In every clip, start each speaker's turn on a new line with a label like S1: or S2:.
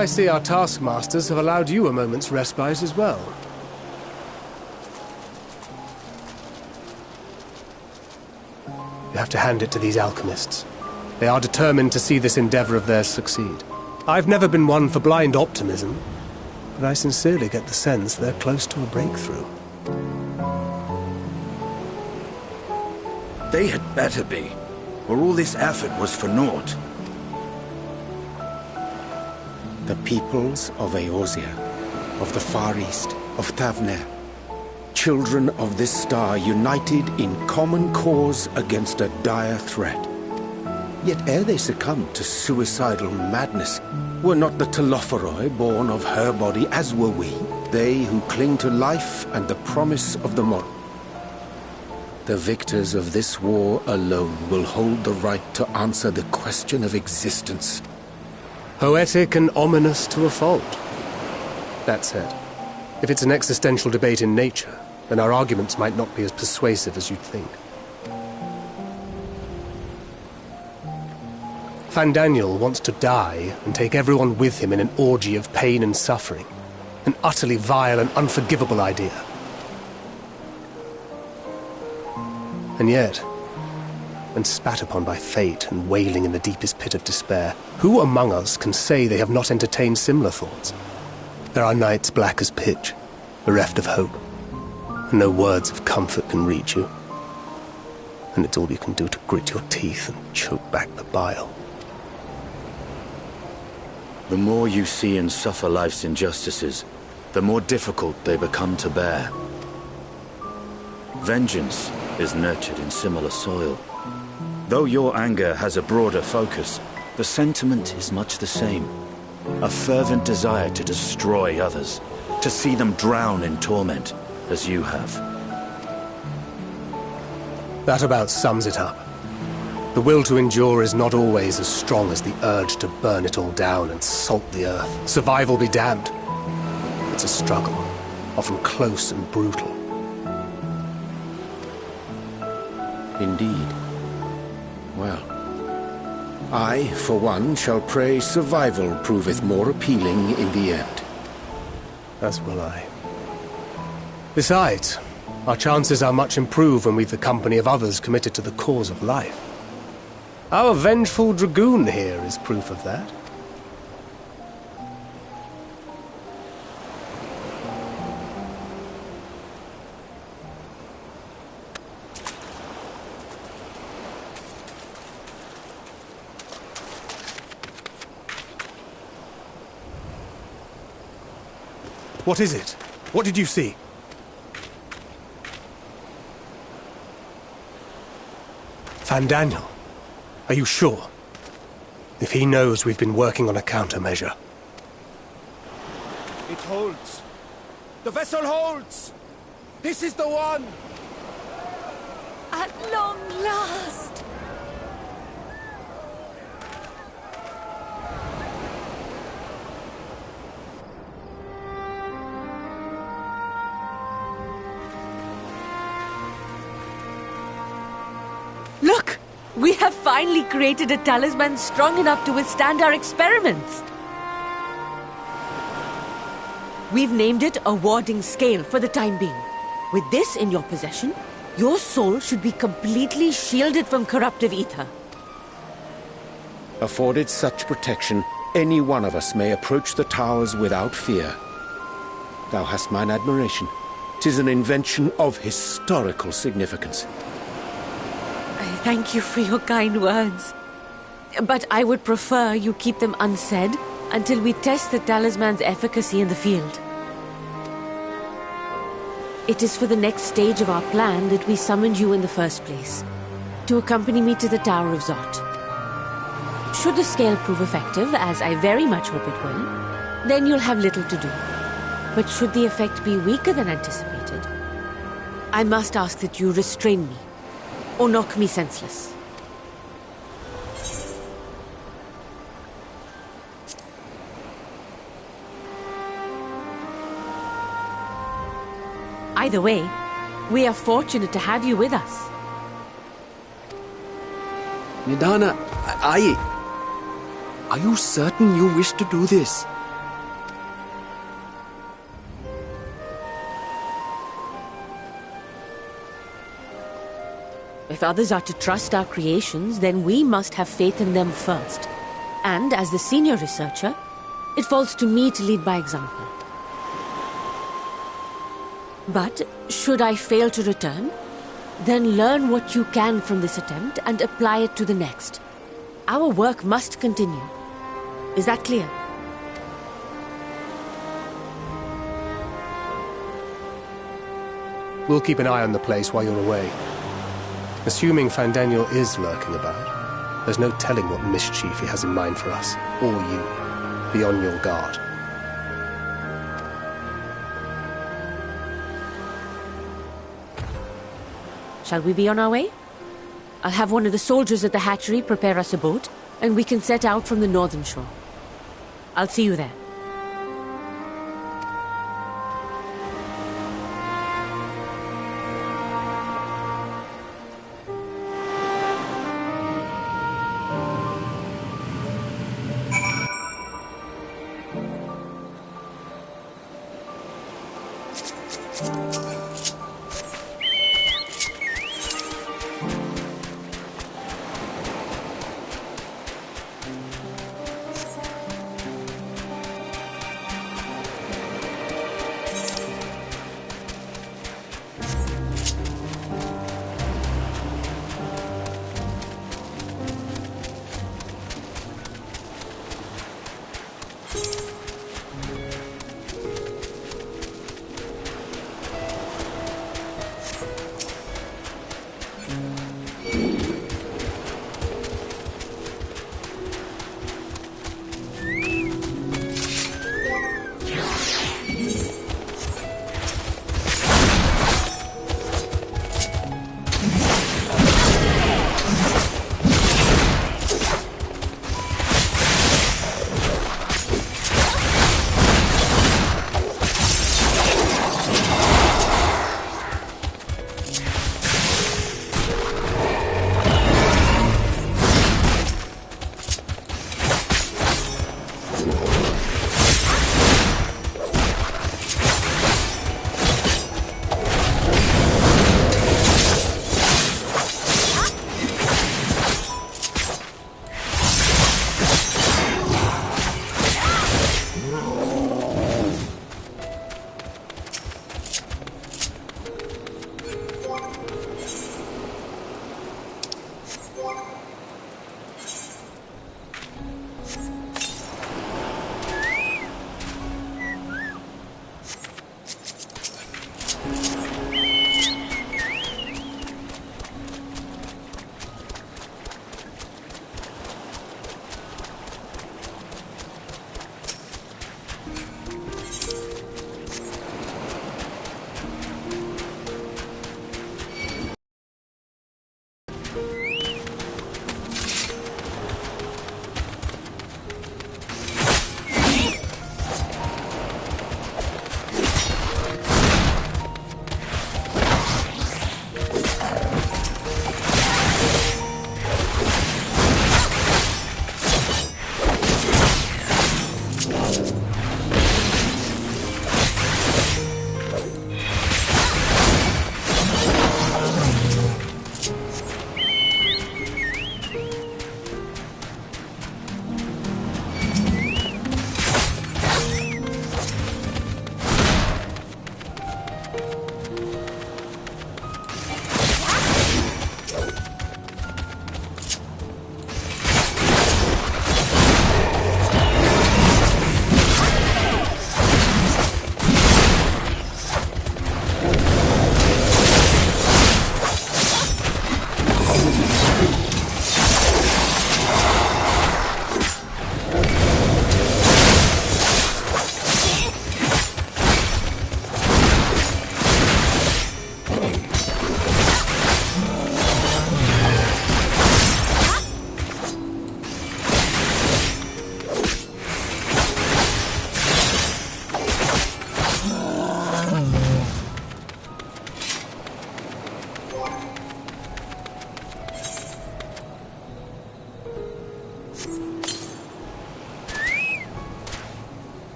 S1: I see our taskmasters have allowed you a moment's respite as well. You have to hand it to these alchemists. They are determined to see this endeavor of theirs succeed. I've never been one for blind optimism, but I sincerely get the sense they're close to a breakthrough.
S2: They had better be, or all this effort was for naught.
S3: The peoples of Eorzea, of the Far East, of Thavner, children of this star united in common cause against a dire threat. Yet ere they succumbed to suicidal madness, were not the Telophoroi born of her body as were we, they who cling to life and the promise of the morrow? The victors of this war alone will hold the right to answer the question of existence.
S1: Poetic and ominous to a fault. That said, if it's an existential debate in nature, then our arguments might not be as persuasive as you'd think. Fandaniel wants to die and take everyone with him in an orgy of pain and suffering. An utterly vile and unforgivable idea. And yet, when spat upon by fate and wailing in the deepest pit of despair, who among us can say they have not entertained similar thoughts? There are nights black as pitch, bereft of hope, and no words of comfort can reach you. And it's all you can do to grit your teeth and choke back the bile.
S2: The more you see and suffer life's injustices, the more difficult they become to bear. Vengeance is nurtured in similar soil. Though your anger has a broader focus, the sentiment is much the same. A fervent desire to destroy others, to see them drown in torment, as you have.
S1: That about sums it up. The will to endure is not always as strong as the urge to burn it all down and salt the earth. Survival be damned. It's a struggle, often close and brutal.
S3: Indeed. Well, I, for one, shall pray survival proveth more appealing in the end.
S1: As will I. Besides, our chances are much improved when we've the company of others committed to the cause of life. Our vengeful dragoon here is proof of that. What is it? What did you see? Fandaniel, are you sure? If he knows we've been working on a countermeasure.
S4: It holds. The vessel holds! This is the one!
S5: At long last! Look! We have finally created a talisman strong enough to withstand our experiments. We've named it a warding scale for the time being. With this in your possession, your soul should be completely shielded from corruptive ether.
S3: Afforded such protection, any one of us may approach the towers without fear. Thou hast mine admiration. 'Tis an invention of historical significance.
S5: I thank you for your kind words. But I would prefer you keep them unsaid until we test the talisman's efficacy in the field. It is for the next stage of our plan that we summoned you in the first place, to accompany me to the Tower of Zot. Should the scale prove effective, as I very much hope it will, then you'll have little to do. But should the effect be weaker than anticipated, I must ask that you restrain me, or knock me senseless. Either way, we are fortunate to have you with us.
S6: Nidana, are you certain you wish to do this?
S5: If others are to trust our creations, then we must have faith in them first. And as the senior researcher, it falls to me to lead by example. But should I fail to return, then learn what you can from this attempt and apply it to the next. Our work must continue. Is that clear?
S1: We'll keep an eye on the place while you're away. Assuming Fandaniel is lurking about, there's no telling what mischief he has in mind for us, or you. Be on your guard.
S5: Shall we be on our way? I'll have one of the soldiers at the hatchery prepare us a boat, and we can set out from the northern shore. I'll see you there.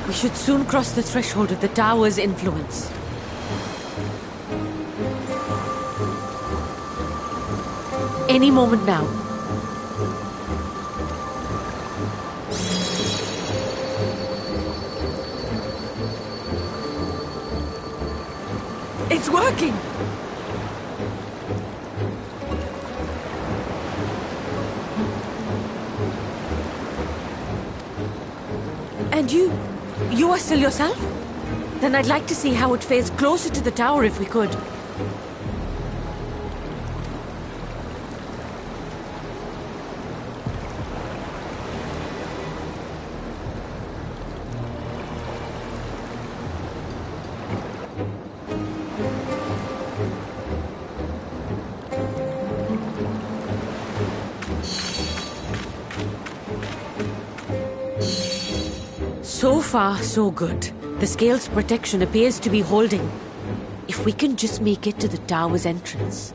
S5: We should soon cross the threshold of the tower's influence. Any moment now. It's working! And you are still yourself? Then I'd like to see how it fares closer to the tower if we could. So far, so good. The scale's protection appears to be holding. If we can just make it to the tower's entrance.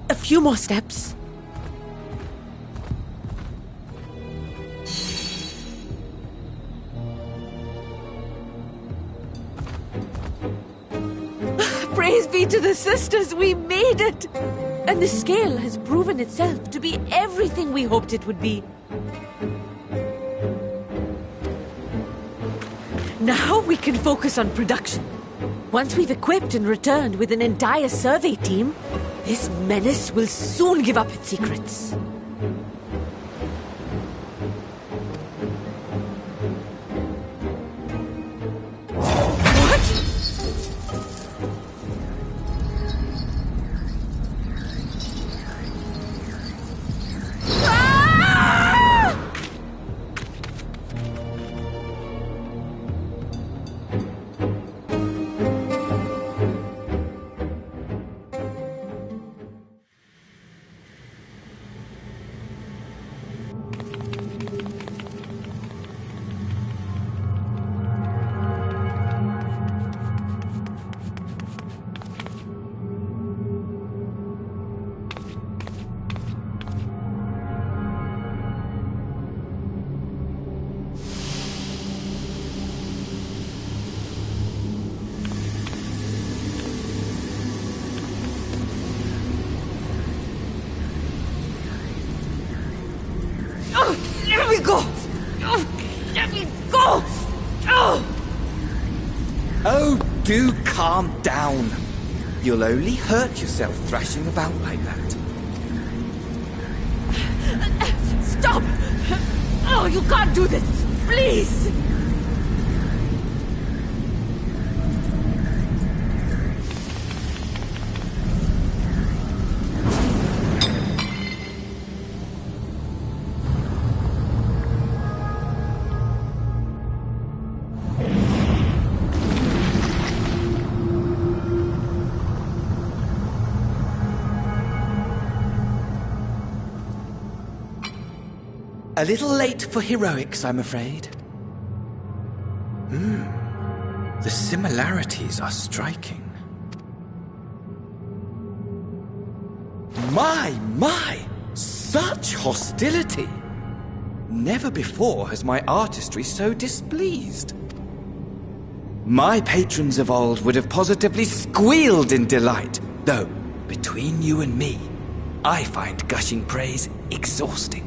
S5: A few more steps. Praise be to the sisters, we made it! And the scale has proven itself to be everything we hoped it would be. Now we can focus on production. Once we've equipped and returned with an entire survey team, this menace will soon give up its secrets. Let me go! Let me go!
S7: Oh, do calm down. You'll only hurt yourself thrashing about like that.
S5: Stop! Oh, you can't do this! Please!
S7: A little late for heroics, I'm afraid. The similarities are striking. My! Such hostility! Never before has my artistry so displeased. My patrons of old would have positively squealed in delight, though, between you and me, I find gushing praise exhausting.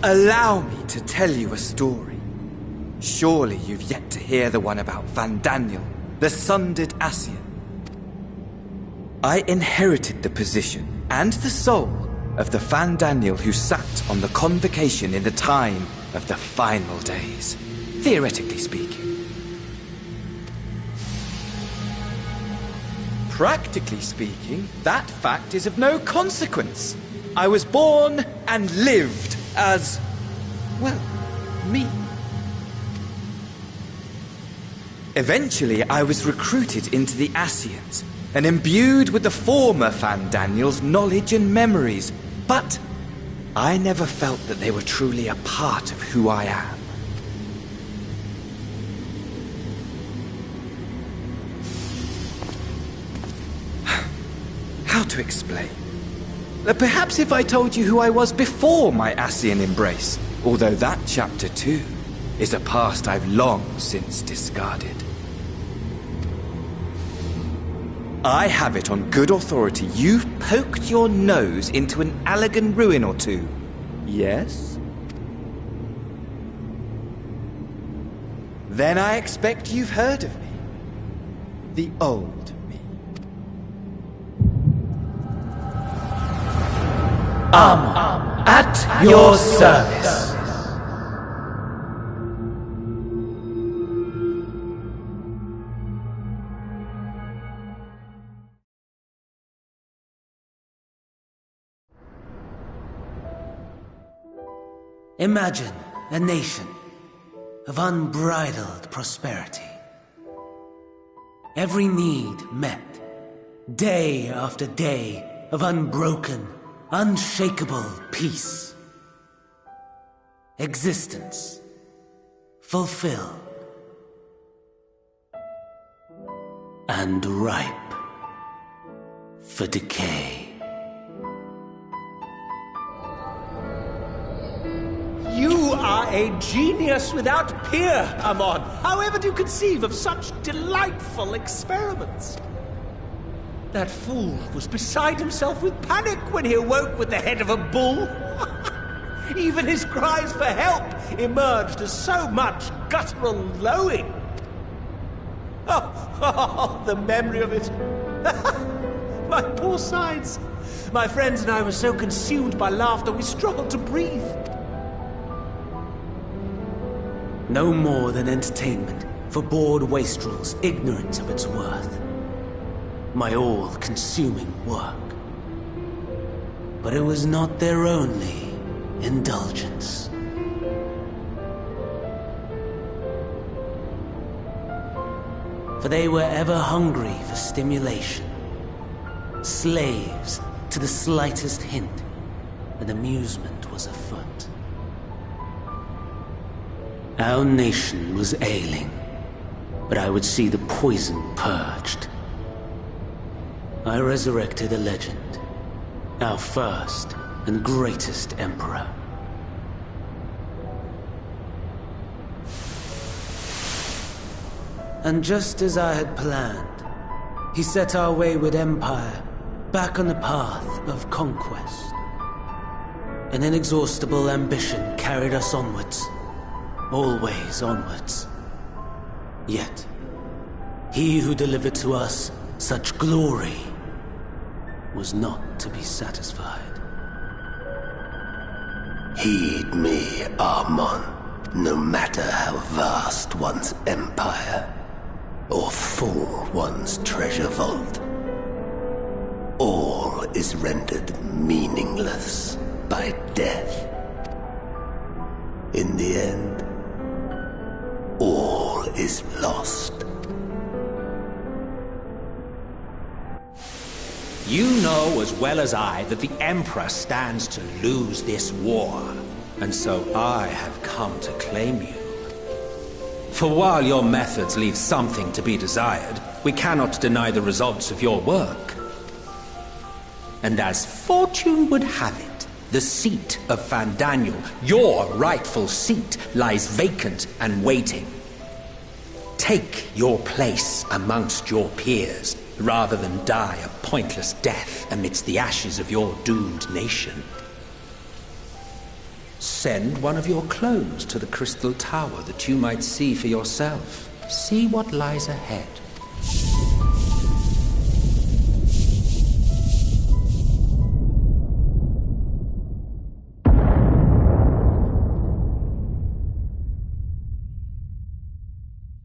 S7: Allow me to tell you a story. Surely you've yet to hear the one about Van Daniel, the sundered Ascian. I inherited the position and the soul of the Van Daniel who sat on the convocation in the time of the final days, theoretically speaking. Practically speaking, that fact is of no consequence. I was born and lived as, well, me. Eventually, I was recruited into the Ascians and imbued with the former Van Daniel's knowledge and memories, but I never felt that they were truly a part of who I am. How to explain? Perhaps if I told you who I was before my Ascian embrace, although that chapter too is a past I've long since discarded. I have it on good authority you've poked your nose into an Allegan ruin or two. Yes? Then I expect you've heard of me. The old me.
S8: At your service. Imagine a nation of unbridled prosperity. Every need met, day after day of unbroken, unshakable peace. Existence fulfilled and ripe for decay.
S9: You are a genius without peer, Amon. However do you conceive of such delightful experiments? That fool was beside himself with panic when he awoke with the head of a bull. Even his cries for help emerged as so much guttural lowing. Oh, the memory of it. My poor sides. My friends and I were so consumed by laughter we struggled to breathe.
S8: No more than entertainment for bored wastrels ignorant of its worth. My all-consuming work. But it was not their only indulgence. For they were ever hungry for stimulation, slaves to the slightest hint that amusement was afoot. Our nation was ailing, but I would see the poison purged. I resurrected a legend, our first and greatest emperor. And just as I had planned, he set our wayward empire back on the path of conquest. An inexhaustible ambition carried us onwards, always onwards. Yet, he who delivered to us such glory was not to be satisfied.
S10: Heed me, Amon, no matter how vast one's empire, or full one's treasure vault. All is rendered meaningless by death. In the end, all is lost.
S9: You know as well as I that the Emperor stands to lose this war, and so I have come to claim you. For while your methods leave something to be desired, we cannot deny the results of your work. And as fortune would have it, the seat of Fandaniel, your rightful seat, lies vacant and waiting. Take your place amongst your peers, rather than die a pointless death amidst the ashes of your doomed nation. Send one of your clones to the Crystal Tower that you might see for yourself. See what lies ahead.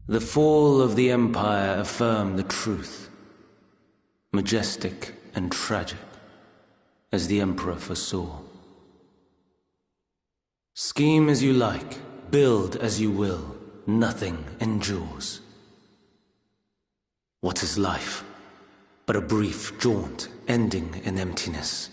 S8: The fall of the Empire affirmed the truth. Majestic and tragic, as the Emperor foresaw. Scheme as you like, build as you will, nothing endures. What is life but a brief jaunt ending in emptiness?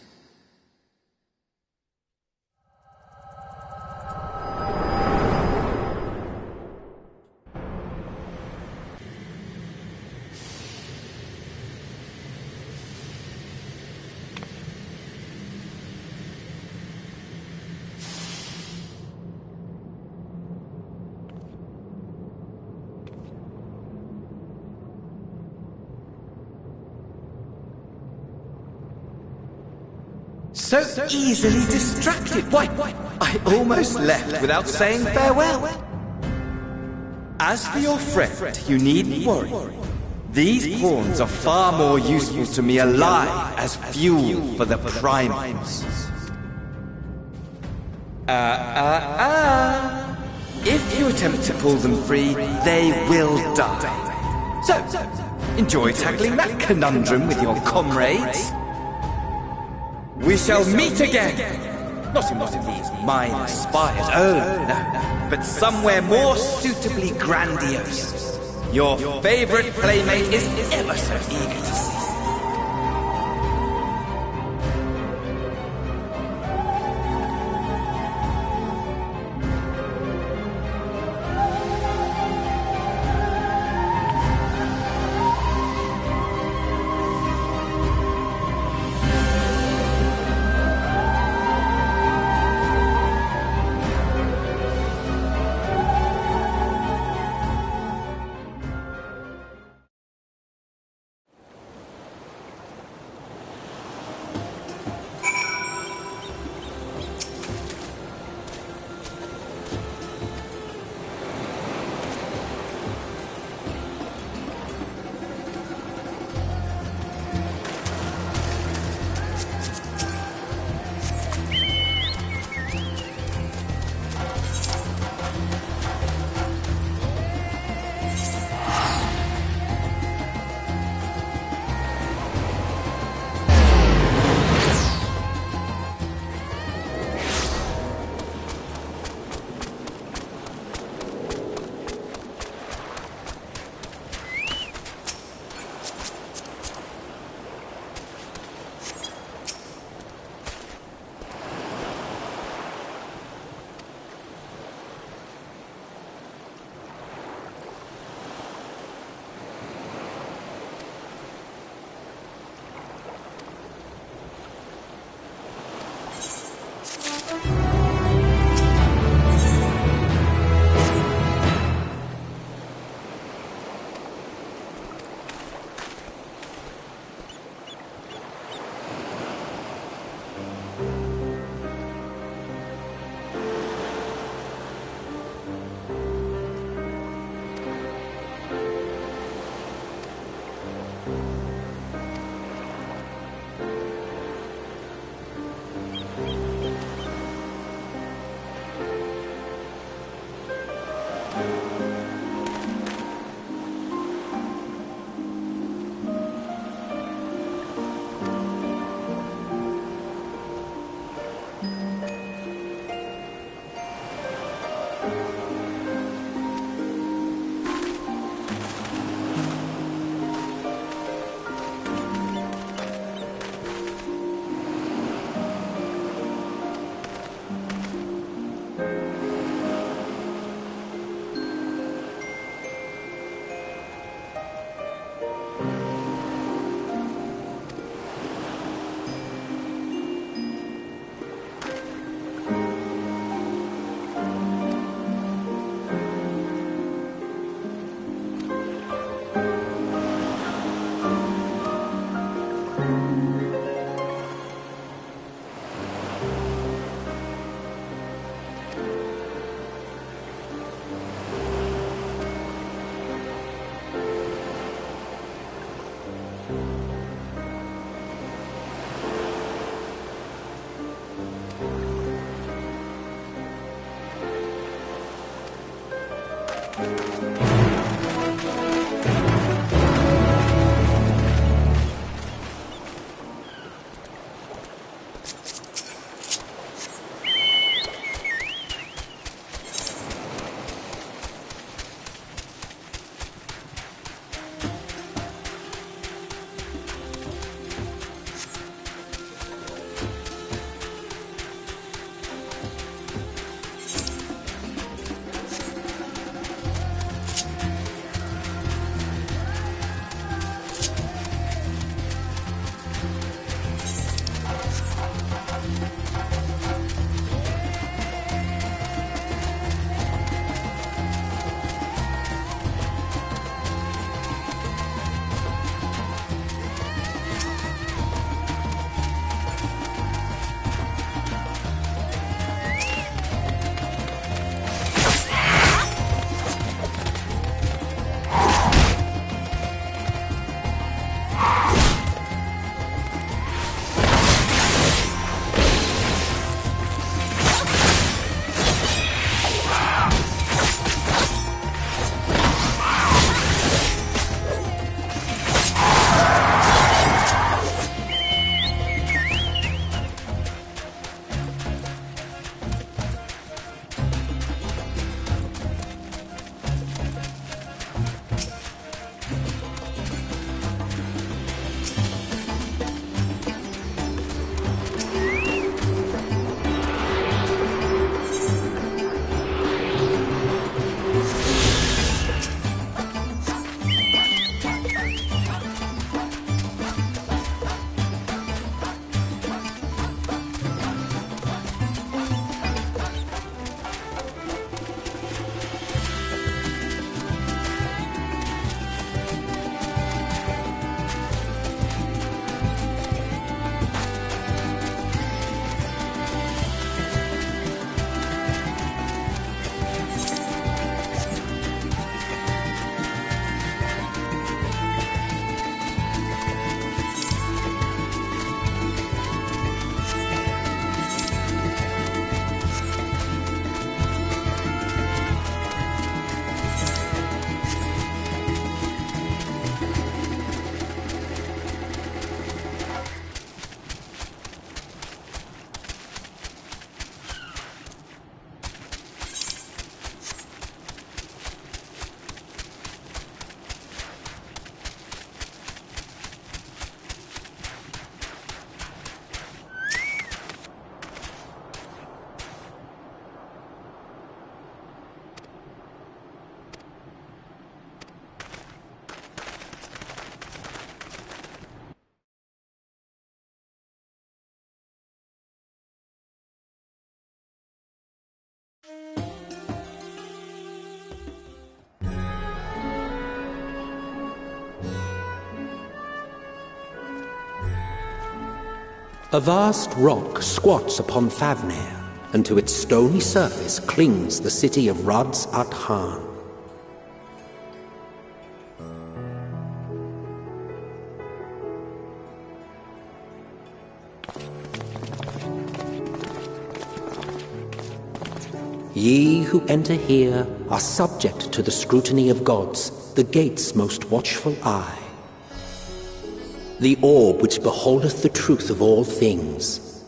S7: So easily distracted. Why, I almost left without saying farewell. As for your friend, you needn't worry. These pawns are far more useful to me alive as fuel for the primates. If you attempt to pull them free, they will die. So, enjoy tackling that conundrum with your comrades. We shall meet again! Not in one of these minor spires, oh no, but somewhere more suitably grandiose. Your favorite playmate is ever so eager to see.
S3: A vast rock squats upon Ffxiv, and to its stony surface clings the city of Rods at Han. Ye who enter here are subject to the scrutiny of gods, the gate's most watchful eye. The orb which beholdeth the truth of all things.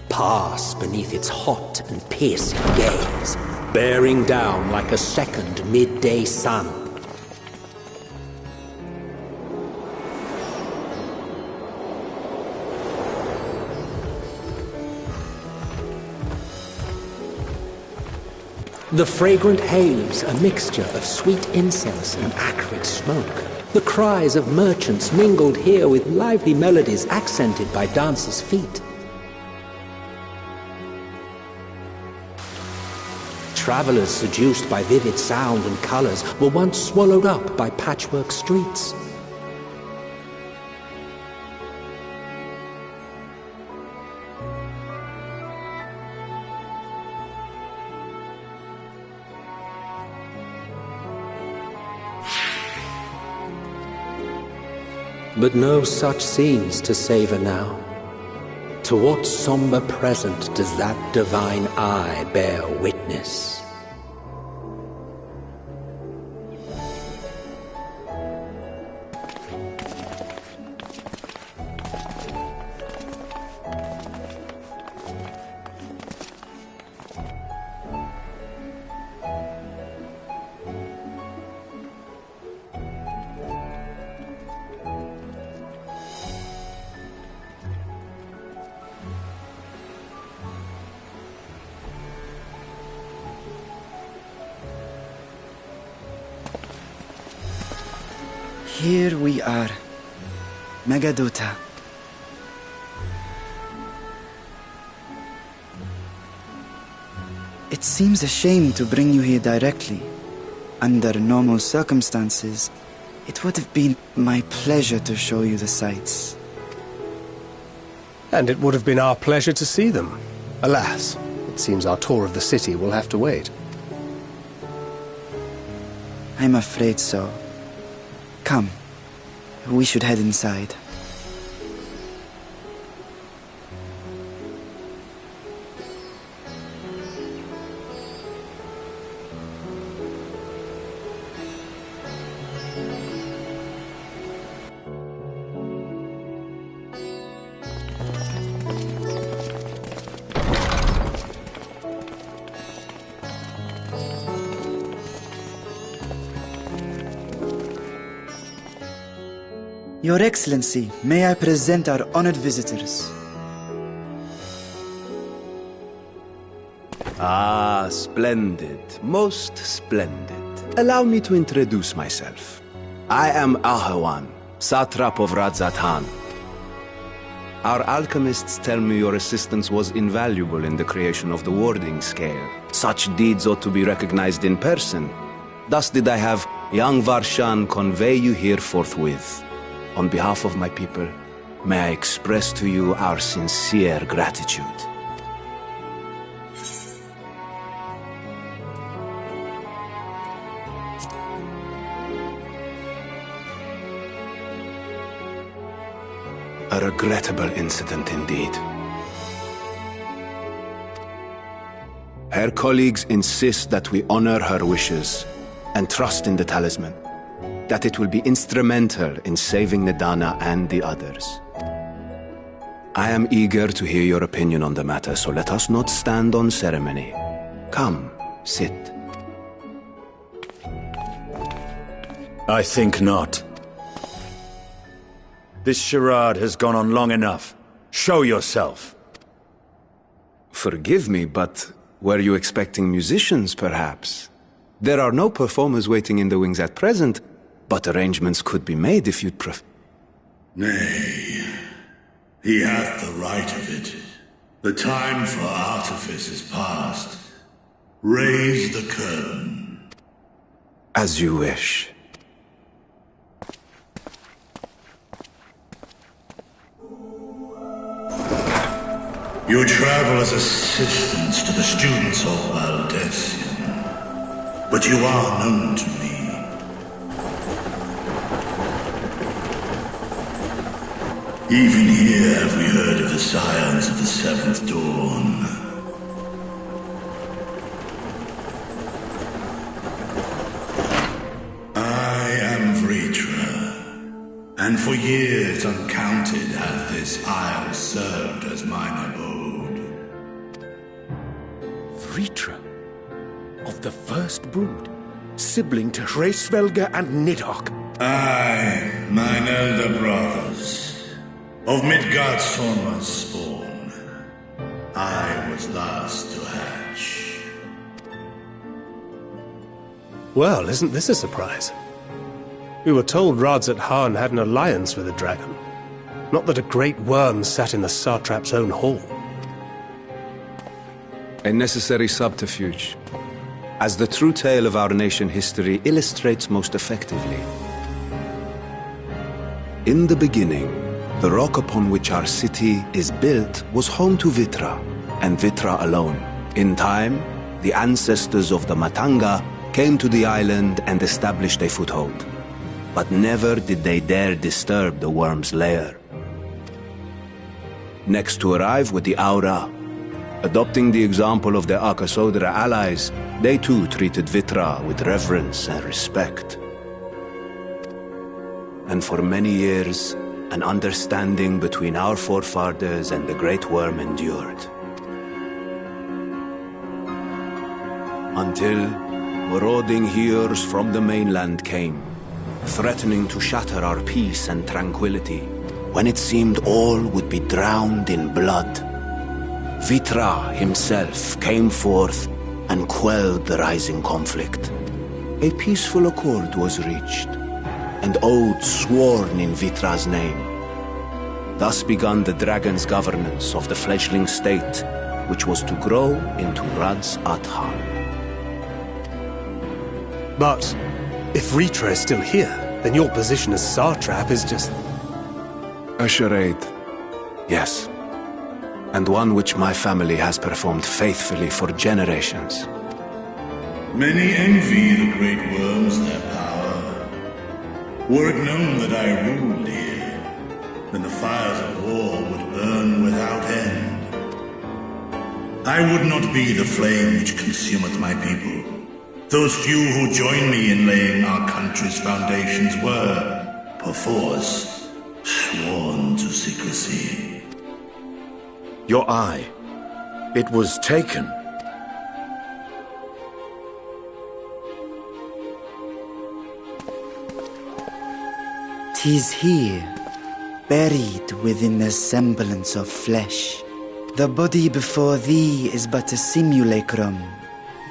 S3: Pass beneath its hot and piercing gaze, bearing down like a second midday sun. The fragrant haze, a mixture of sweet incense and acrid smoke. The cries of merchants mingled here with lively melodies accented by dancers' feet. Travelers seduced by vivid sound and colors were once swallowed up by patchwork streets. But no such scenes to savor now. To what somber present does that divine eye bear witness?
S11: Here we are, Megadota. It seems a shame to bring you here directly. Under normal circumstances, it would have been my pleasure to show you the sights.
S1: And it would have been our pleasure to see them. Alas, it seems our tour of the city will have to wait.
S11: I'm afraid so. Come, we should head inside. Your Excellency, may I present our honored visitors?
S12: Ah, splendid. Most splendid. Allow me to introduce myself. I am Ahawan, satrap of Radzatan. Our alchemists tell me your assistance was invaluable in the creation of the warding scale. Such deeds ought to be recognized in person. Thus did I have young Varshan convey you here forthwith. On behalf of my people, may I express to you our sincere gratitude. A regrettable incident indeed. Her colleagues insist that we honor her wishes and trust in the talisman, that it will be instrumental in saving Nidana and the others. I am eager to hear your opinion on the matter, so let us not stand on ceremony. Come, sit.
S2: I think not. This charade has gone on long enough. Show yourself.
S12: Forgive me, but were you expecting musicians, perhaps? There are no performers waiting in the wings at present, but arrangements could be made if you'd
S13: Nay, he hath the right of it. The time for artifice is past. Raise the curtain.
S12: As you wish.
S13: You travel as assistants to the students of Valdesian, but you are known to me. Even here have we heard of the scions of the Seventh Dawn. I am Vritra, and for years uncounted has this isle served as mine abode.
S3: Vritra, of the First Brood, sibling to Hraesvelga and Nidhogg.
S13: Aye, mine elder brothers. Of Midgardsormr's spawn, I was last to hatch.
S1: Well, isn't this a surprise? We were told Radzat Han had an alliance with a dragon. Not that a great worm sat in the satrap's own hall.
S12: A necessary subterfuge, as the true tale of our nation history illustrates most effectively. In the beginning, the rock upon which our city is built was home to Vitra, and Vitra alone. In time, the ancestors of the Matanga came to the island and established a foothold. But never did they dare disturb the worm's lair. Next to arrive with the Aura, adopting the example of their Akasodra allies, they too treated Vitra with reverence and respect. And for many years, an understanding between our forefathers and the Great Worm endured. Until marauding heroes from the mainland came, threatening to shatter our peace and tranquility, when it seemed all would be drowned in blood. Vitra himself came forth and quelled the rising conflict. A peaceful accord was reached, and oaths sworn in Vitra's name. Thus began the dragon's governance of the fledgling state, which was to grow into Radzat Han.
S1: But if Vritra is still here, then your position as satrap is just...
S12: a charade, yes. And one which my family has performed faithfully for generations.
S13: Many envy the great worms their power. Were it known that I ruled here, then the fires of war would burn without end. I would not be the flame which consumeth my people. Those few who join me in laying our country's foundations were, perforce, sworn to secrecy.
S2: Your eye. It was taken.
S11: "'Tis here, buried within the semblance of flesh. The body before thee is but a simulacrum,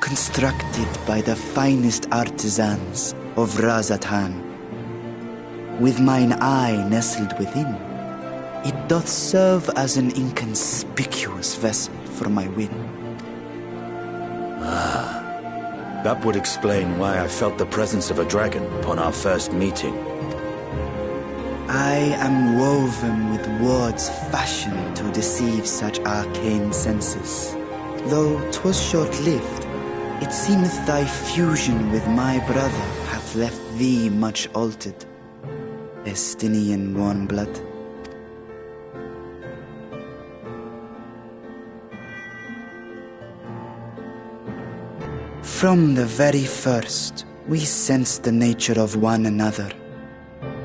S11: constructed by the finest artisans of Radzat Han. With mine eye nestled within, it doth serve as an inconspicuous vessel for my win."
S2: That would explain why I felt the presence of a dragon upon our first meeting.
S11: I am woven with words fashioned to deceive such arcane senses. Though 'twas short-lived, it seemeth thy fusion with my brother hath left thee much altered, Estinian warm blood. From the very first, we sensed the nature of one another,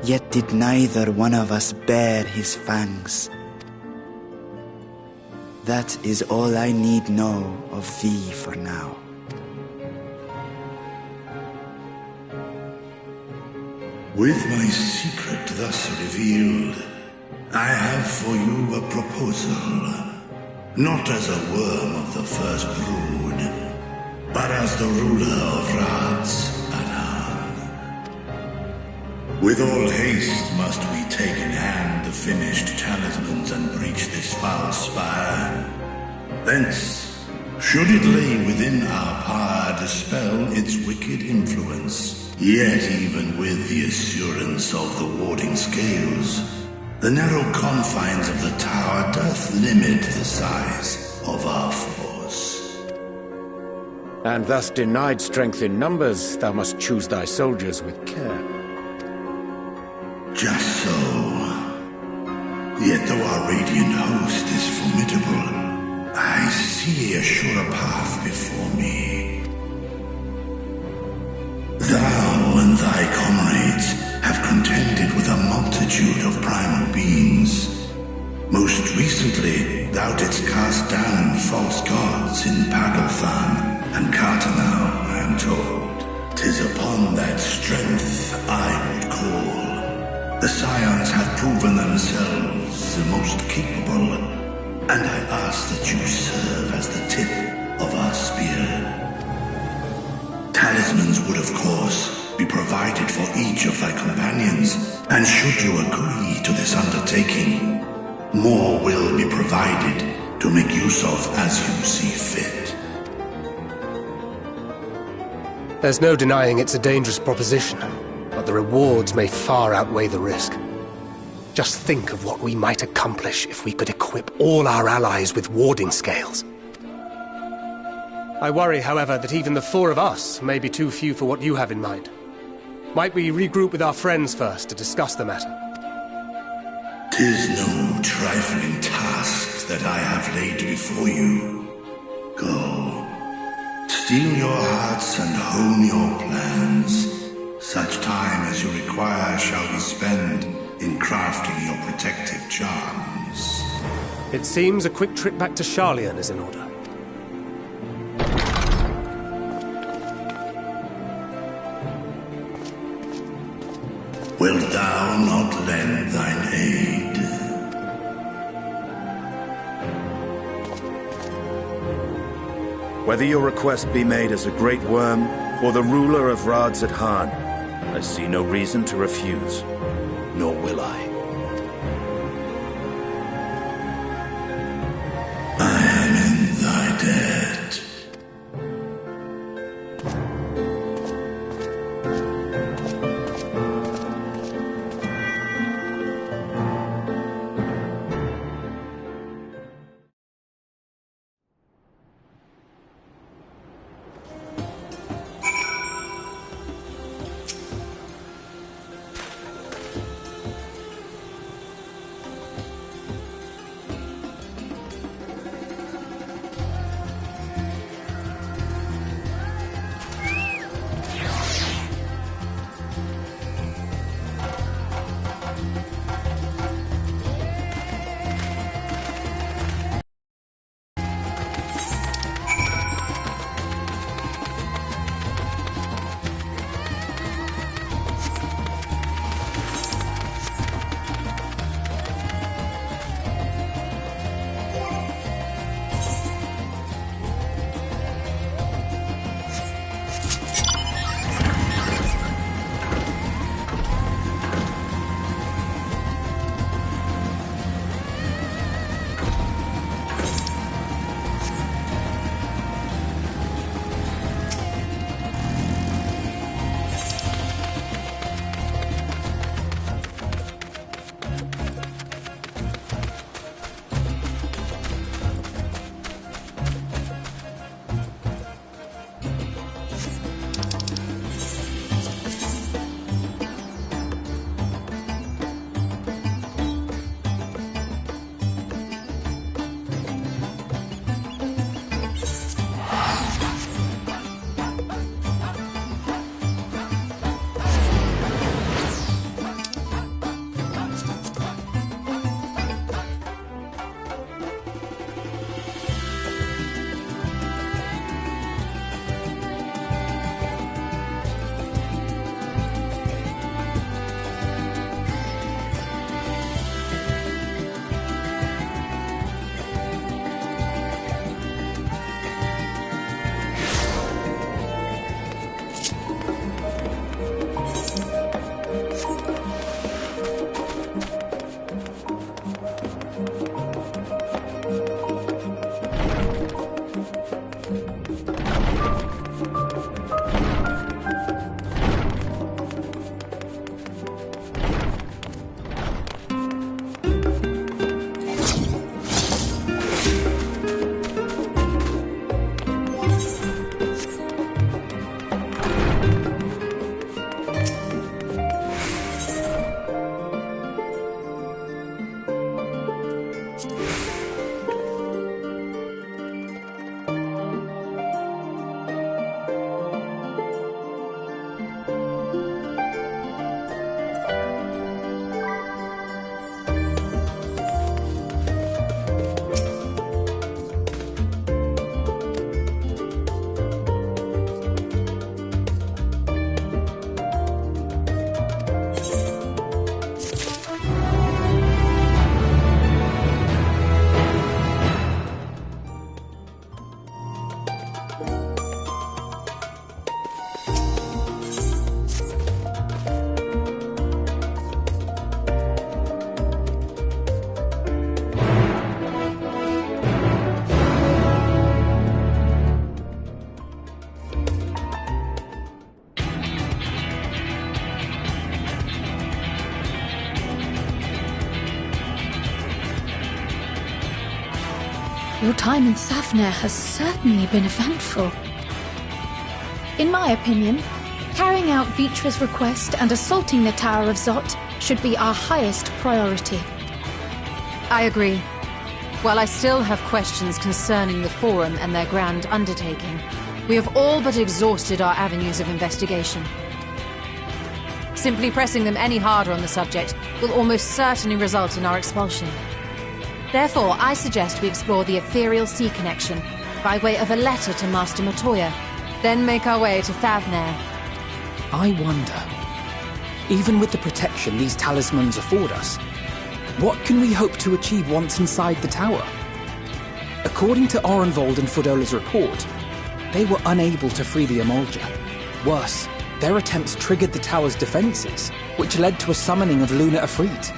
S11: yet did neither one of us bare his fangs. That is all I need know of thee for now.
S13: With my secret thus revealed, I have for you a proposal. Not as a worm of the First Brood, but as the ruler of Radzat Han. With all haste must we take in hand the finished talismans and breach this foul spire. Thence, should it lay within our power, dispel its wicked influence. Yet even with the assurance of the warding scales, the narrow confines of the tower doth limit the size of our force.
S3: And thus denied strength in numbers, thou must choose thy soldiers with care.
S13: Just so. Yet though our radiant host is formidable, I see a surer path before me. Thou and thy comrades have contended with a multitude of primal beings. Most recently, thou didst cast down false gods in Pagalthan and Cartanau, I am told. 'Tis upon that strength I would call. The Scions have proven themselves the most capable, and I ask that you serve as the tip of our spear. Talismans would, of course, be provided for each of thy companions, and should you agree to this undertaking, more will be provided to make use of as you see fit.
S1: There's no denying it's a dangerous proposition, but the rewards may far outweigh the risk. Just think of what we might accomplish if we could equip all our allies with warding scales. I worry, however, that even the four of us may be too few for what you have in mind. Might we regroup with our friends first to discuss the matter?
S13: 'Tis no trifling task that I have laid before you. Go. Steel your hearts and hone your plans. Such time as you require shall be spent in crafting your protective charms.
S1: It seems a quick trip back to Sharlayan is in order.
S13: Wilt thou not lend thine aid?
S2: Whether your request be made as a great worm or the ruler of Radzat Han, I see no reason to refuse, nor will I.
S13: I am in thy debt.
S14: Your time in Ffxiv has certainly been eventful. In my opinion, carrying out Vitra's request and assaulting the Tower of Zot should be our highest priority.
S15: I agree. While I still have questions concerning the Forum and their grand undertaking, we have all but exhausted our avenues of investigation. Simply pressing them any harder on the subject will almost certainly result in our expulsion. Therefore, I suggest we explore the ethereal sea connection by way of a letter to Master Matoya, then make our way to Thavnair.
S16: I wonder, even with the protection these talismans afford us, what can we hope to achieve once inside the tower? According to Orenvold and Fodola's report, they were unable to free the Emolja. Worse, their attempts triggered the tower's defenses, which led to a summoning of Luna Ifrit.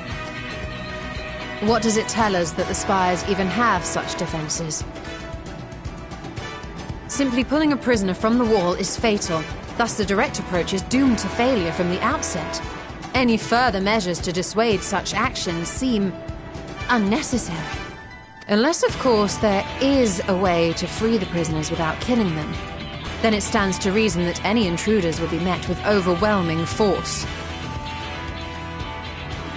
S15: What does it tell us that the Spires even have such defenses? Simply pulling a prisoner from the wall is fatal, thus the direct approach is doomed to failure from the outset. Any further measures to dissuade such actions seem unnecessary. Unless, of course, there is a way to free the prisoners without killing them. Then it stands to reason that any intruders will be met with overwhelming force.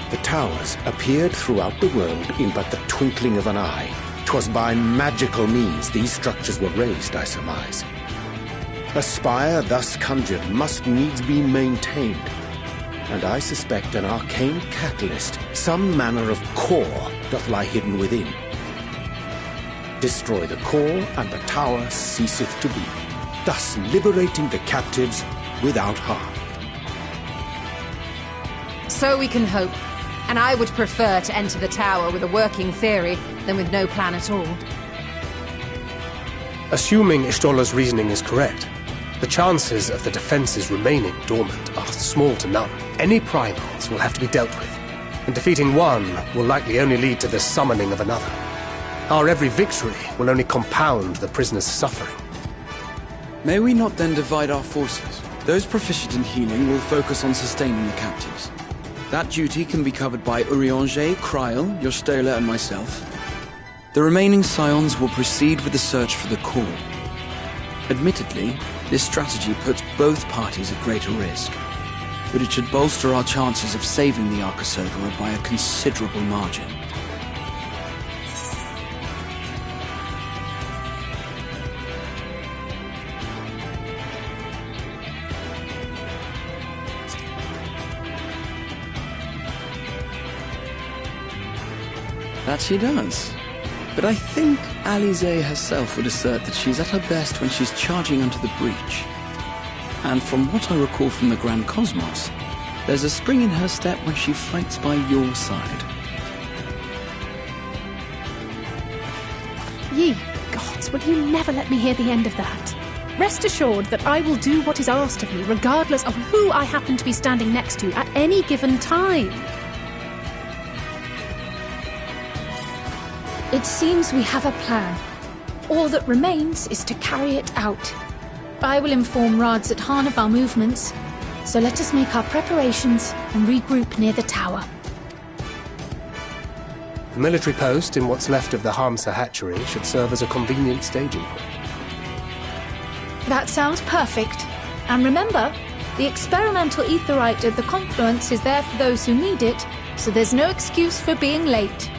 S3: The towers appeared throughout the world in but the twinkling of an eye. 'Twas by magical means these structures were raised, I surmise. A spire thus conjured must needs be maintained, and I suspect an arcane catalyst, some manner of core, doth lie hidden within. Destroy the core, and the tower ceaseth to be, thus liberating the captives without harm.
S15: So we can hope. And I would prefer to enter the tower with a working theory than with no plan at all.
S1: Assuming Ishtola's reasoning is correct, the chances of the defenses remaining dormant are small to none. Any primals will have to be dealt with, and defeating one will likely only lead to the summoning of another. Our every victory will only compound the prisoner's suffering.
S6: May we not then divide our forces? Those proficient in healing will focus on sustaining the captives. That duty can be covered by Urianger, Kryl, Yostola, and myself. The remaining scions will proceed with the search for the core. Admittedly, this strategy puts both parties at greater risk, but it should bolster our chances of saving the Archosaurus by a considerable margin. That she does. But I think Alize herself would assert that she's at her best when she's charging onto the breach. And from what I recall from the Grand Cosmos, there's a spring in her step when she fights by your side.
S14: Ye gods, will you never let me hear the end of that? Rest assured that I will do what is asked of me, regardless of who I happen to be standing next to at any given time. It seems we have a plan. All that remains is to carry it out. I will inform Radzat-Han of our movements, so let us make our preparations and regroup near the tower.
S1: The military post in what's left of the Hamsa hatchery should serve as a convenient staging point.
S14: That sounds perfect. And remember, the experimental aetheryte at the confluence is there for those who need it, so there's no excuse for being late.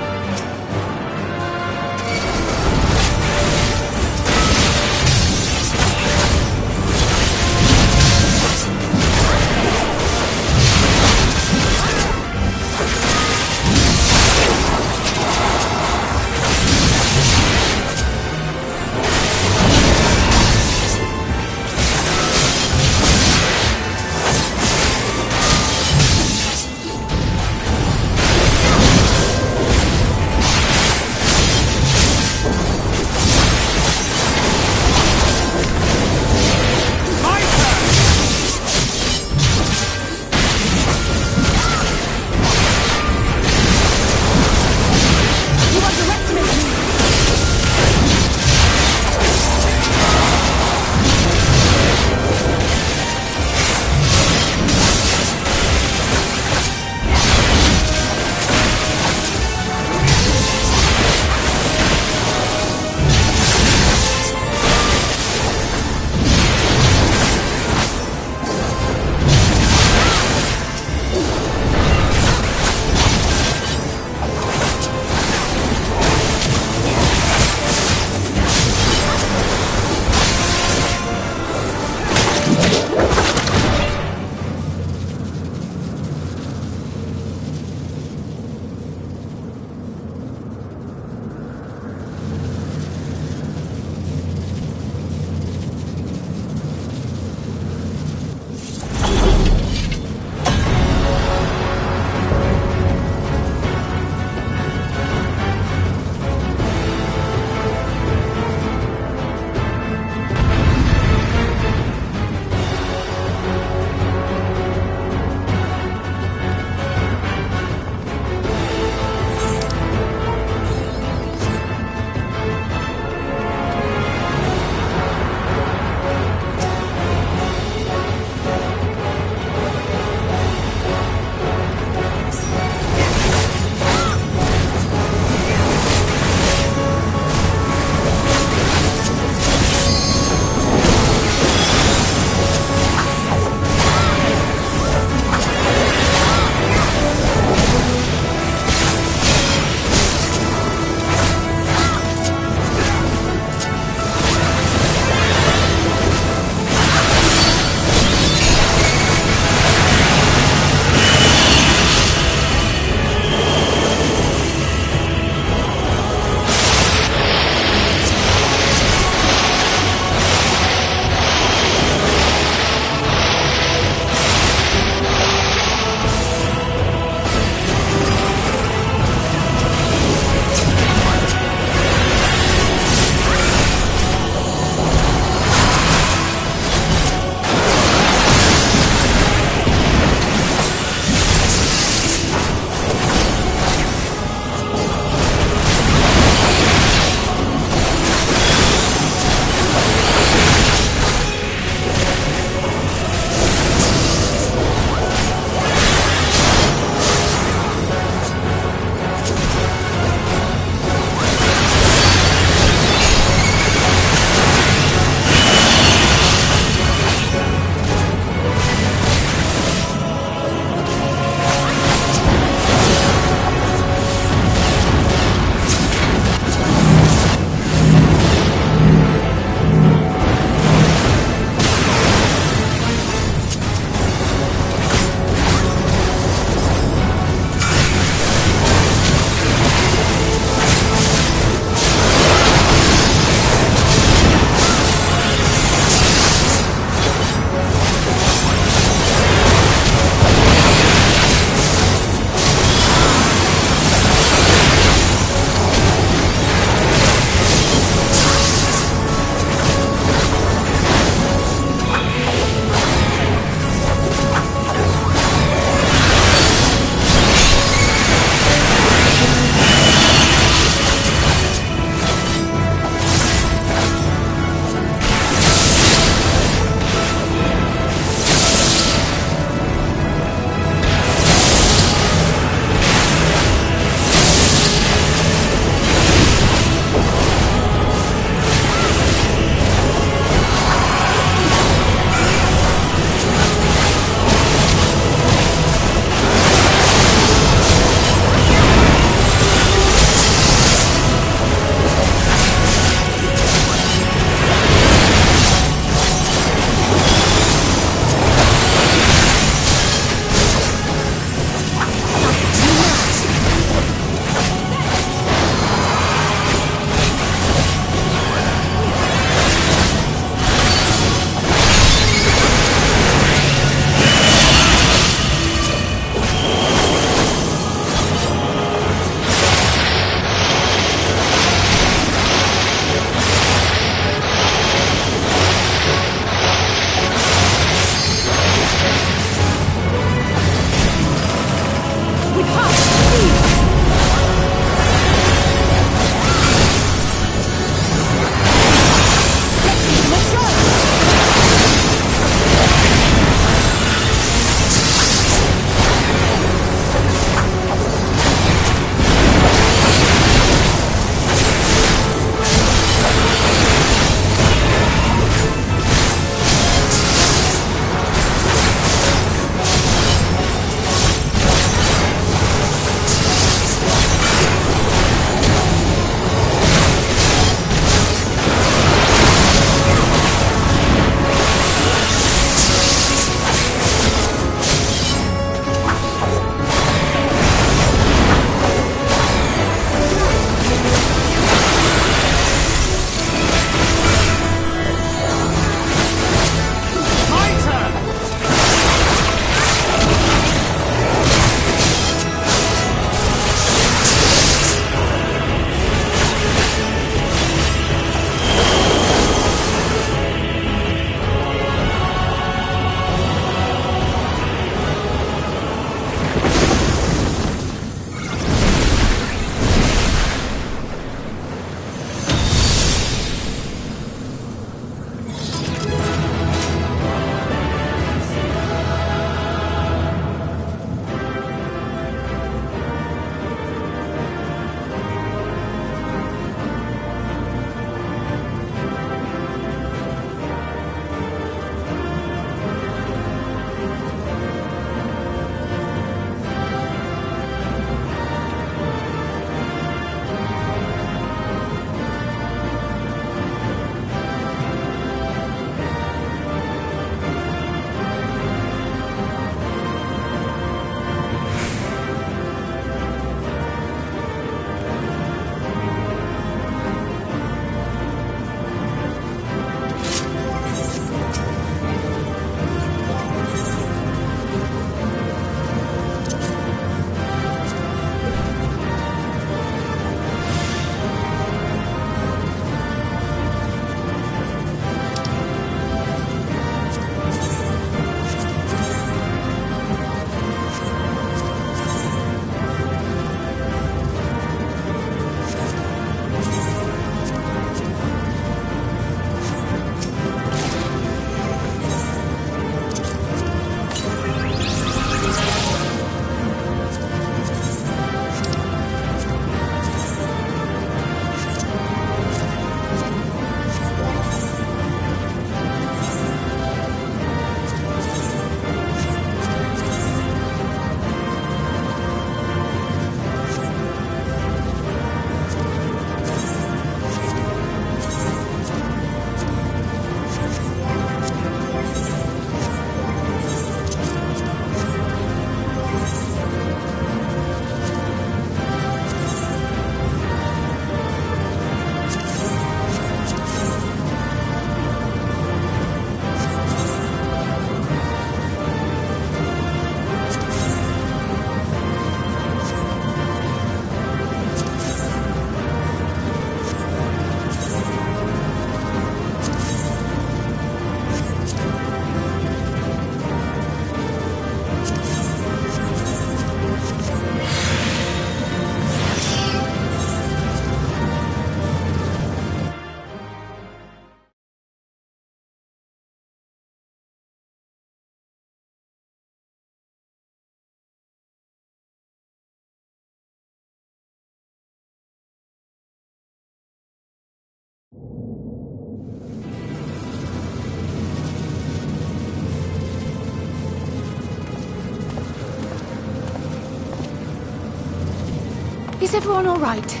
S14: Is everyone all right?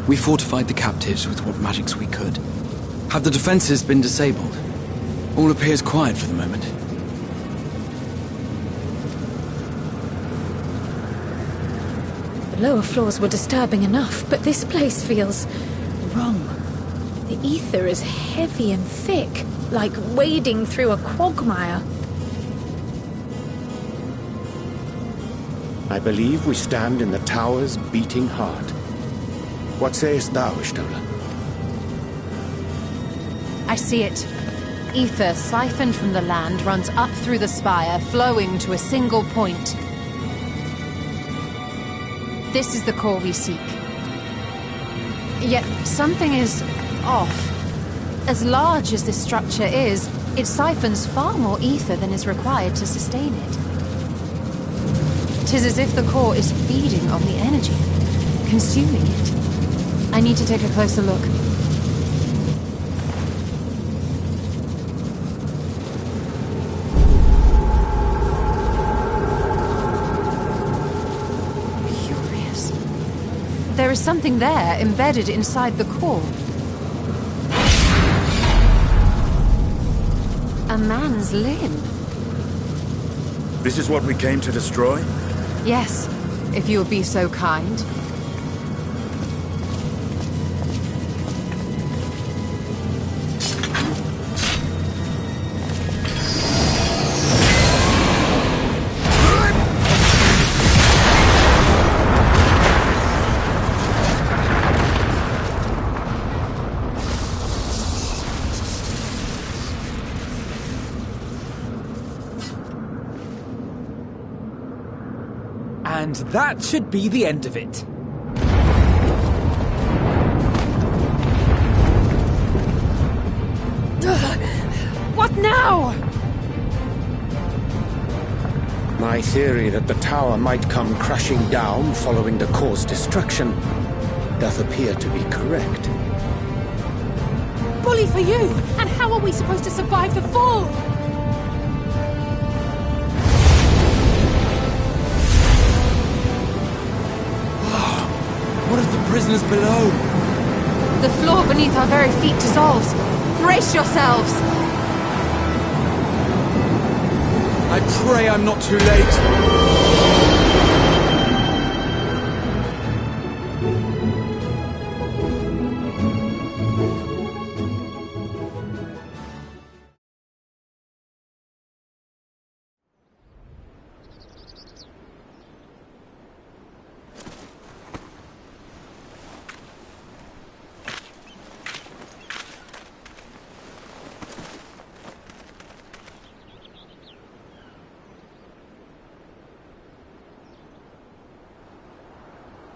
S6: We fortified the captives with what magics we could. Have the defenses been disabled? All appears quiet for the moment.
S14: The lower floors were disturbing enough, but this place feels wrong. The ether is heavy and thick, like wading through a quagmire.
S3: I believe we stand in the tower's beating heart. What sayest thou, Stola?
S15: I see it. Ether siphoned from the land runs up through the spire, flowing to a single point. This is the core we seek. Yet something is off. As large as this structure is, it siphons far more ether than is required to sustain it. 'Tis as if the core is feeding on the energy, consuming it. I need to take a closer look. Curious. There is something there, embedded inside the core. A man's limb.
S2: This is what we came to destroy?
S15: Yes, if you would be so kind.
S16: And that should be the end of it.
S5: What now?
S3: My theory that the tower might come crashing down following the core's destruction doth appear to be correct.
S5: Bully for you! And how are we supposed to survive the fall?
S6: What of the prisoners below?
S15: The floor beneath our very feet dissolves. Brace yourselves!
S6: I pray I'm not too late.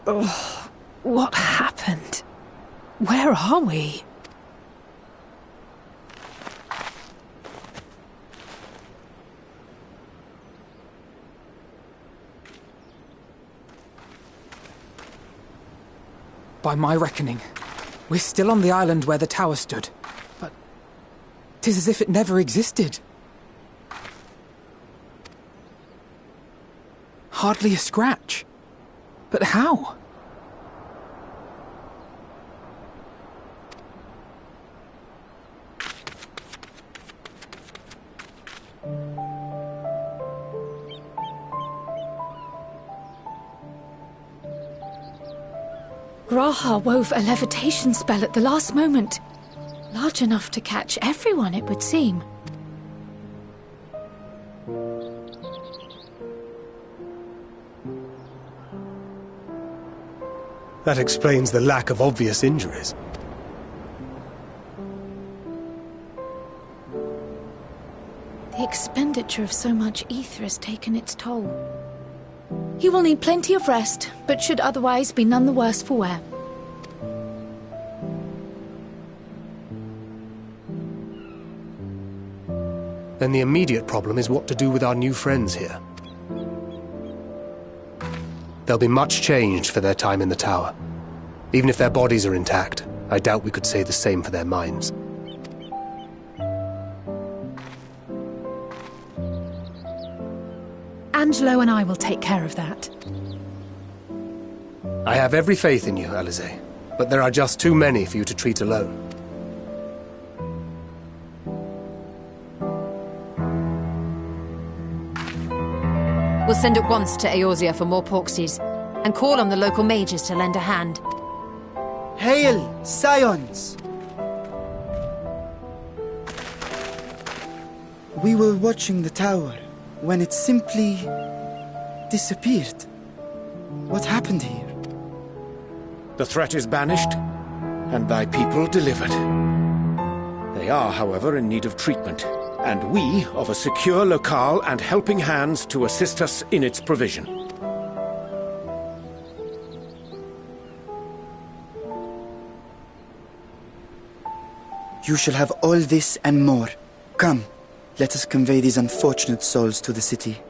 S5: Oh, what happened? Where are we?
S16: By my reckoning, we're still on the island where the tower stood. But 'tis as if it never existed. Hardly a scratch. But how?
S14: Graha wove a levitation spell at the last moment. Large enough to catch everyone, it would seem.
S1: That explains the lack of obvious injuries.
S14: The expenditure of so much ether has taken its toll. He will need plenty of rest, but should otherwise be none the worse for wear.
S1: Then the immediate problem is what to do with our new friends here. There'll be much changed for their time in the tower. Even if their bodies are intact, I doubt we could say the same for their minds.
S5: And
S14: Angelo and I will take care of that.
S1: I have every faith in you, Alize, but there are just too many for you to treat alone.
S15: We'll send at once to Eorzea for more Porksies, and call on the local mages to lend a hand.
S11: Hail, Scions! We were watching the tower when it simply disappeared. What happened here?
S3: The threat is banished, and thy people delivered. They are, however, in need of treatment, and we of a secure locale and helping hands to assist us in its provision.
S11: You shall have all this and more. Come, let us convey these unfortunate souls to the city.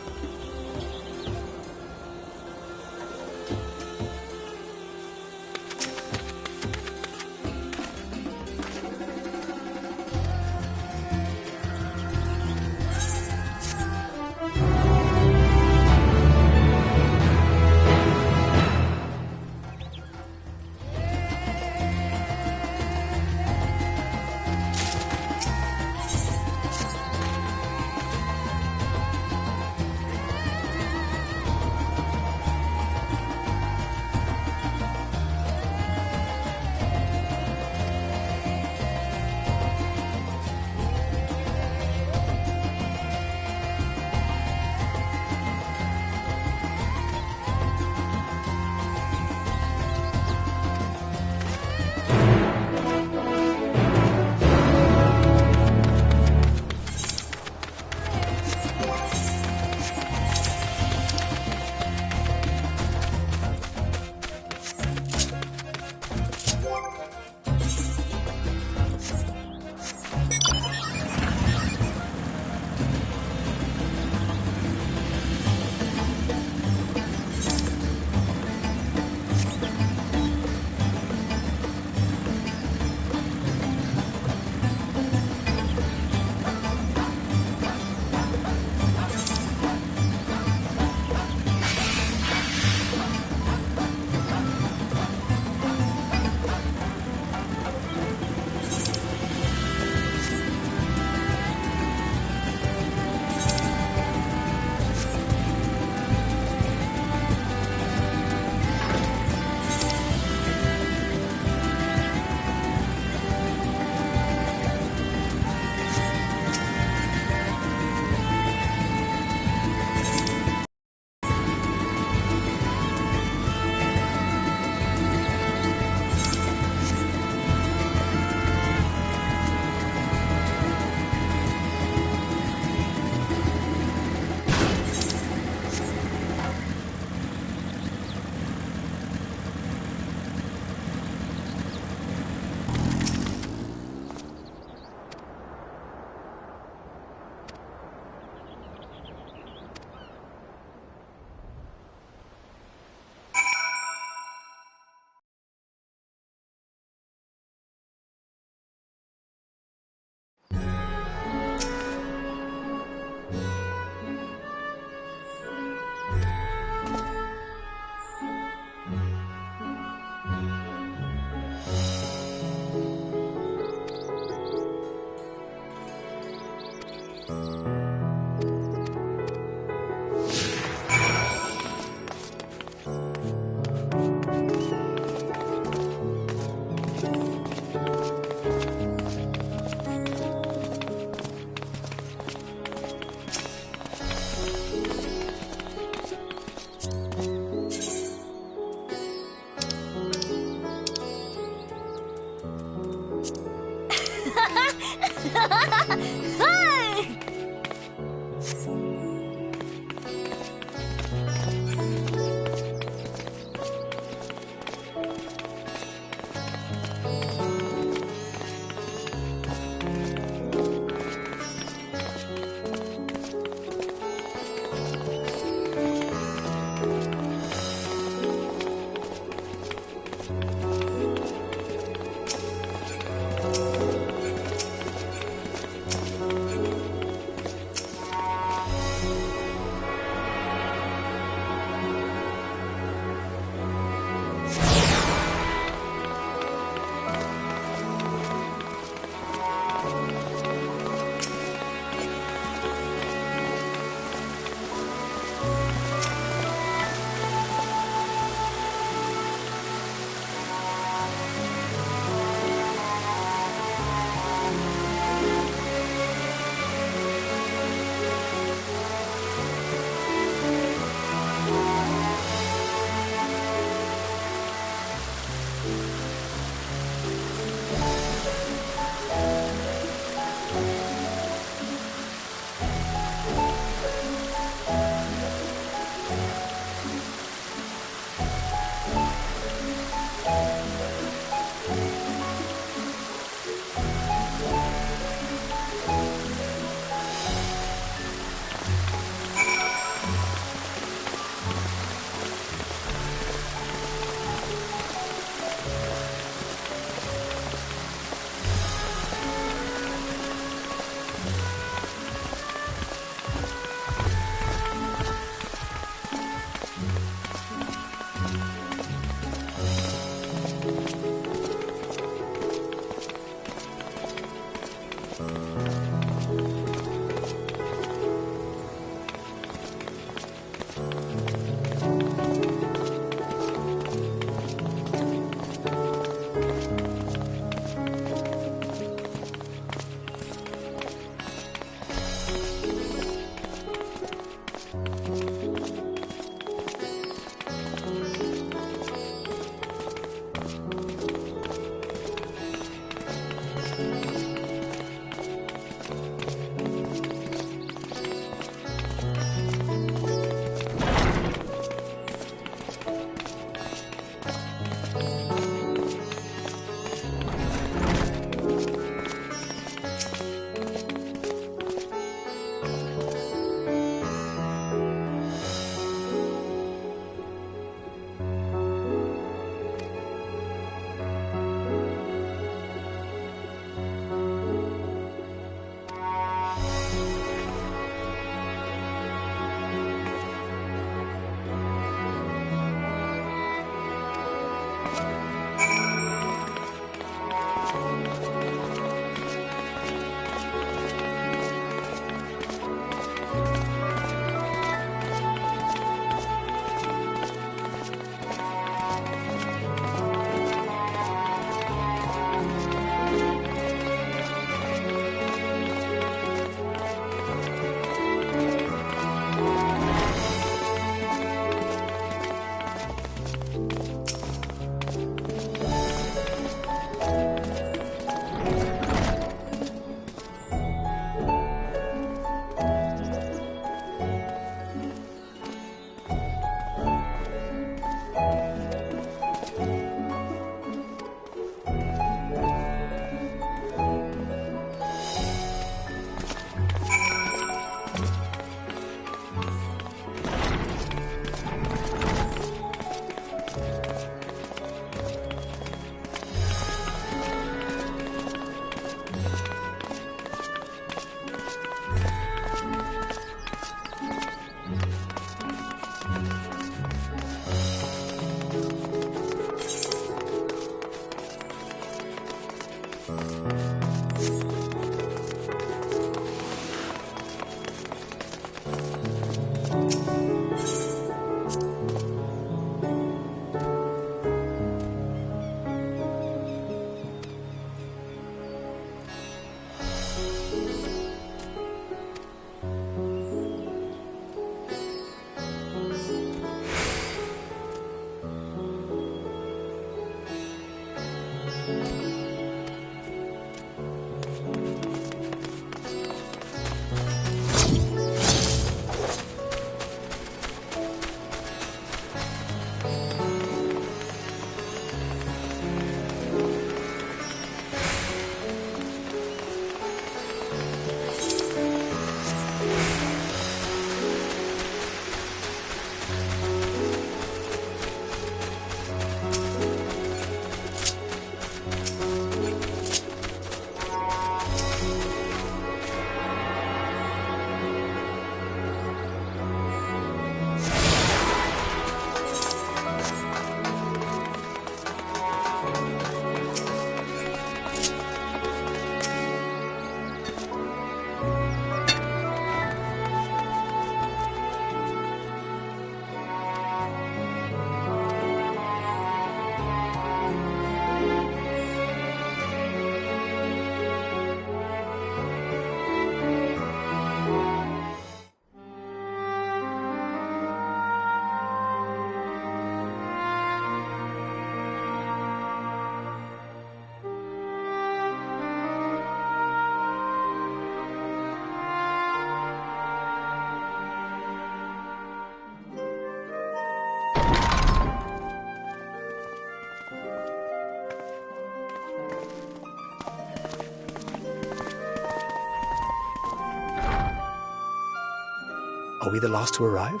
S1: Are we the last to arrive?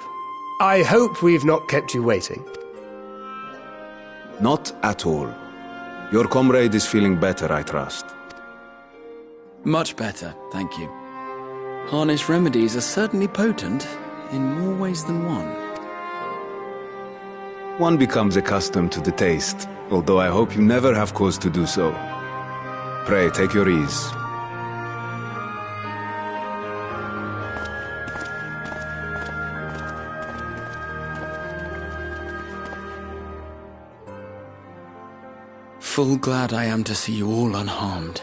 S1: I hope we've not kept you waiting.
S12: Not at all. Your comrade is feeling better, I trust.
S6: Much better, thank you. Harness remedies are certainly potent, in more ways than one.
S12: One becomes accustomed to the taste, although I hope you never have cause to do so. Pray, take your ease.
S6: Full glad I am to see you all unharmed.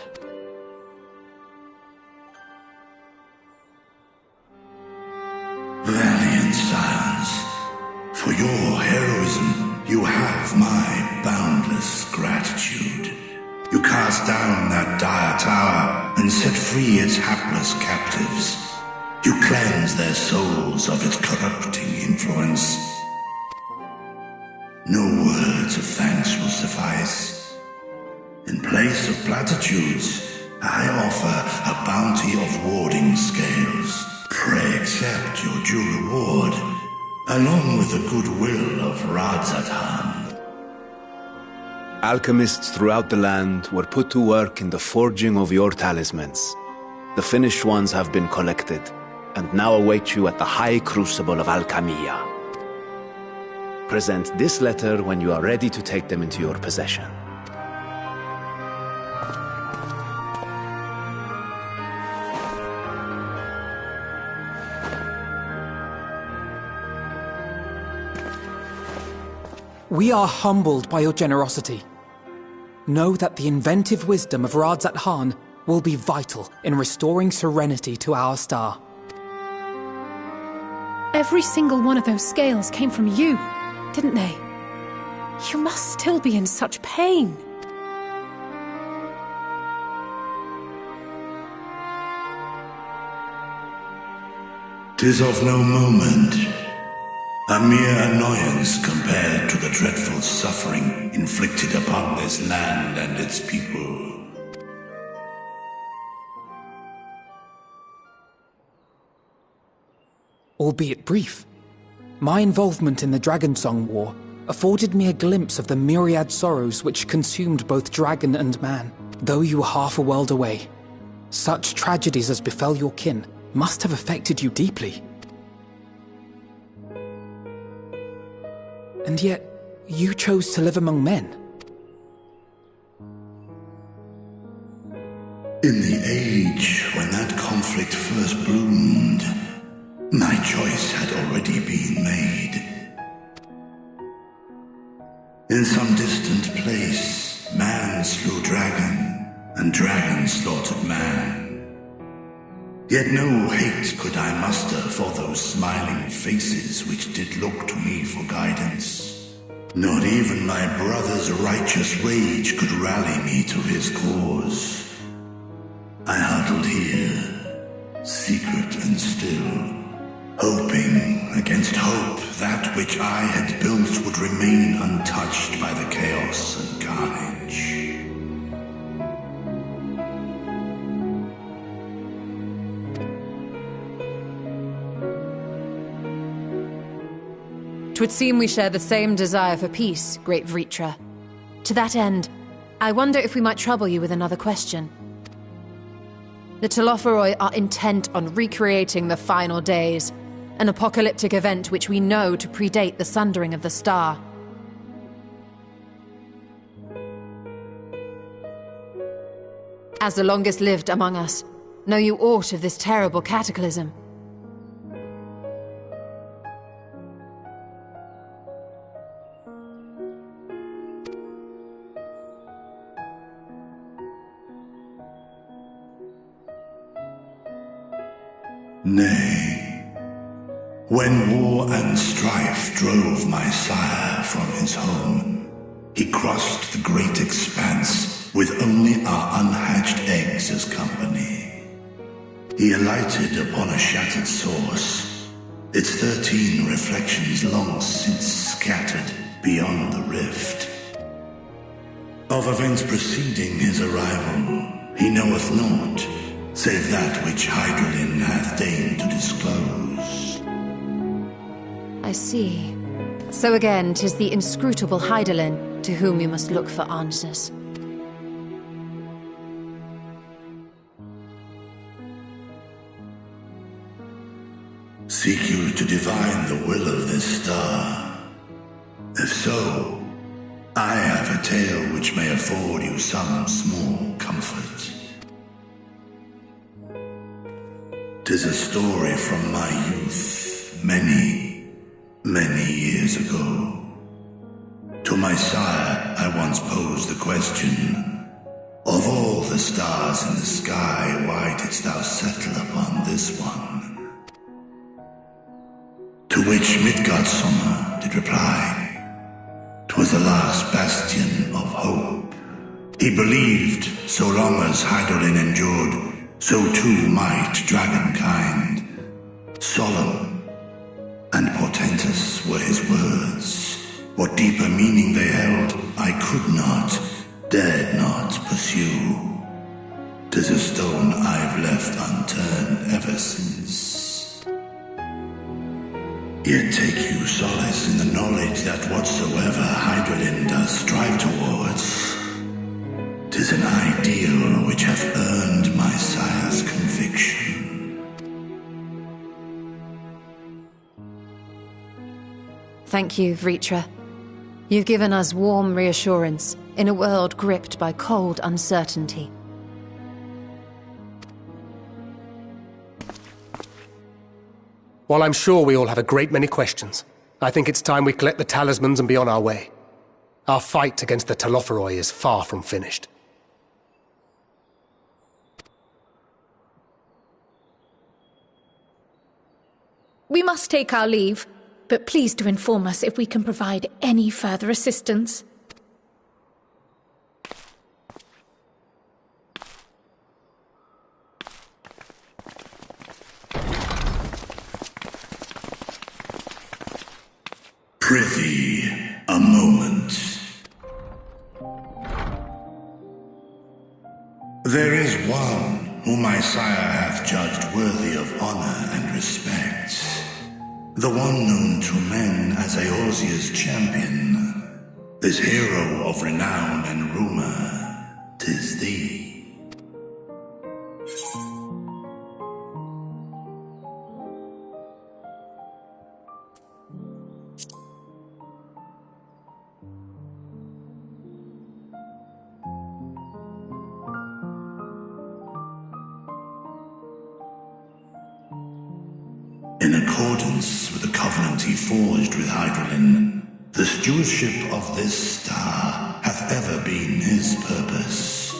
S13: Valiant scions, for your heroism, you have my boundless gratitude. You cast down that dire tower and set free its hapless captives. You cleanse their souls of its corrupting influence. No words of thanks will suffice. In place of platitudes, I offer a bounty of warding scales. Pray accept your due reward, along with the goodwill of Radzatan.
S12: Alchemists throughout the land were put to work in the forging of your talismans. The finished ones have been collected, and now await you at the High Crucible of Alchemia. Present this letter when you are ready to take them into your possession.
S16: We are humbled by your generosity. Know that the inventive wisdom of Radzat-Han will be vital in restoring serenity to our star.
S14: Every single one of those scales came from you, didn't they? You must still be in such pain.
S13: "'Tis of no moment. A mere annoyance compared to the dreadful suffering inflicted upon this land and its people.
S16: Albeit brief, my involvement in the Dragonsong War afforded me a glimpse of the myriad sorrows which consumed both dragon and man, though you were half a world away. Such tragedies as befell your kin must have affected you deeply. And yet, you chose to live among men.
S13: In the age when that conflict first bloomed, my choice had already been made. In some distant place, man slew dragon, and dragon slaughtered man. Yet no hate could I muster for those smiling faces which did look to me for guidance. Not even my brother's righteous rage could rally me to his cause. I huddled here, secret and still, hoping against hope that which I had built would remain untouched by the chaos and carnage.
S15: 'Twould seem we share the same desire for peace, great Vritra. To that end, I wonder if we might trouble you with another question. The Telophoroi are intent on recreating the final days, an apocalyptic event which we know to predate the sundering of the star. As the longest lived among us, know you aught of this terrible cataclysm?
S13: Nay, when war and strife drove my sire from his home, he crossed the great expanse with only our unhatched eggs as company. He alighted upon a shattered source, its 13 reflections long since scattered beyond the rift. Of events preceding his arrival, he knoweth naught, save that which Hydralin hath deigned to disclose.
S15: I see. So again, 'tis the inscrutable Hydaelyn to whom you must look for answers.
S13: Seek you to divine the will of this star? If so, I have a tale which may afford you some small comfort. 'Tis a story from my youth, many years ago. To my sire, I once posed the question, of all the stars in the sky, why didst thou settle upon this one? To which Midgardsormr did reply, 'twas the last bastion of hope. He believed so long as Hydaelyn endured, so too might dragonkind. Solemn and portentous were his words. What deeper meaning they held, I could not, dared not pursue. 'Tis a stone I've left unturned ever since. Yet take you solace in the knowledge that whatsoever Hydaelyn does strive towards, 'tis an ideal which hath earned my sire's conviction.
S15: Thank you, Vritra. You've given us warm reassurance in a world gripped by cold uncertainty.
S1: While I'm sure we all have a great many questions, I think it's time we collect the talismans and be on our way. Our fight against the Telophoroi is far from finished.
S14: We must take our leave, but please do inform us if we can provide any further assistance.
S13: Prithee, a moment. There is one whom my sire hath judged worthy of honor and respect. The one known to men as Eorzea's champion. This hero of renown and rumor, 'tis thee. In accordance with the covenant he forged with Hydaelyn, the stewardship of this star hath ever been his purpose.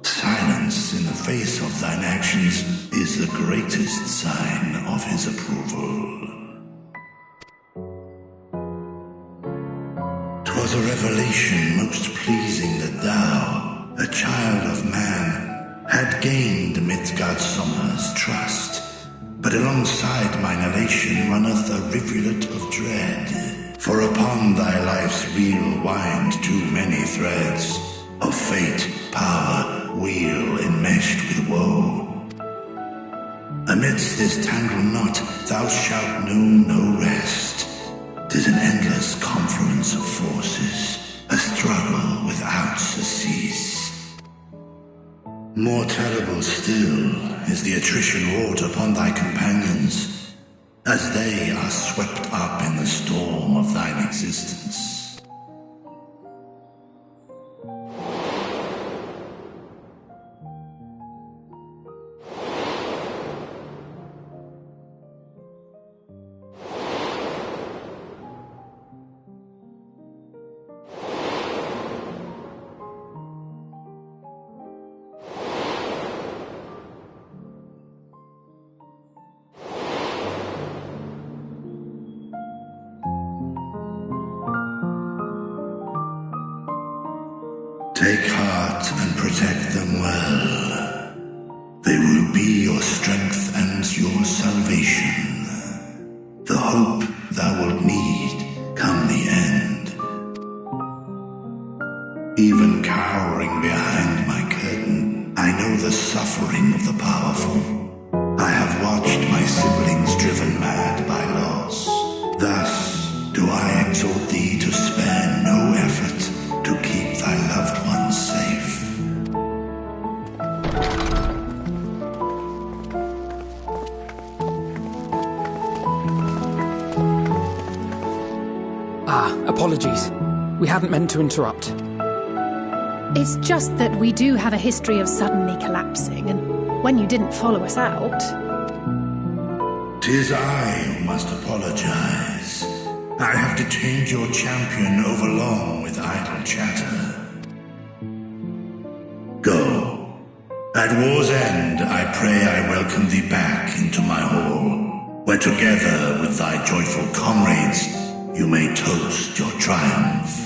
S13: Silence in the face of thine actions is the greatest sign of his approval. 'Twas a revelation most pleasing that thou, a child of man, had gained Midgardsormr's trust. But alongside mine elation runneth a rivulet of dread. For upon thy life's reel wind too many threads of fate, power, weal enmeshed with woe. Amidst this tangled knot thou shalt know no rest. 'Tis an endless confluence of forces, a struggle without surcease. More terrible still is the attrition wrought upon thy companions, as they are swept up in the storm of thine existence. Take heart and protect them well. They will be your strength and your salvation. The hope thou wilt need come the end. Even cowering behind my curtain, I know the suffering of the powerful. I have watched my siblings driven mad by loss. Thus
S16: Apologies. We hadn't meant to interrupt.
S14: It's just that we do have a history of suddenly collapsing, and when you didn't follow us out...
S13: 'Tis I who must apologize. I have detained your champion overlong with idle chatter. Go. At war's end, I pray I welcome thee back into my hall, where together with thy joyful comrades, you may toast your triumph.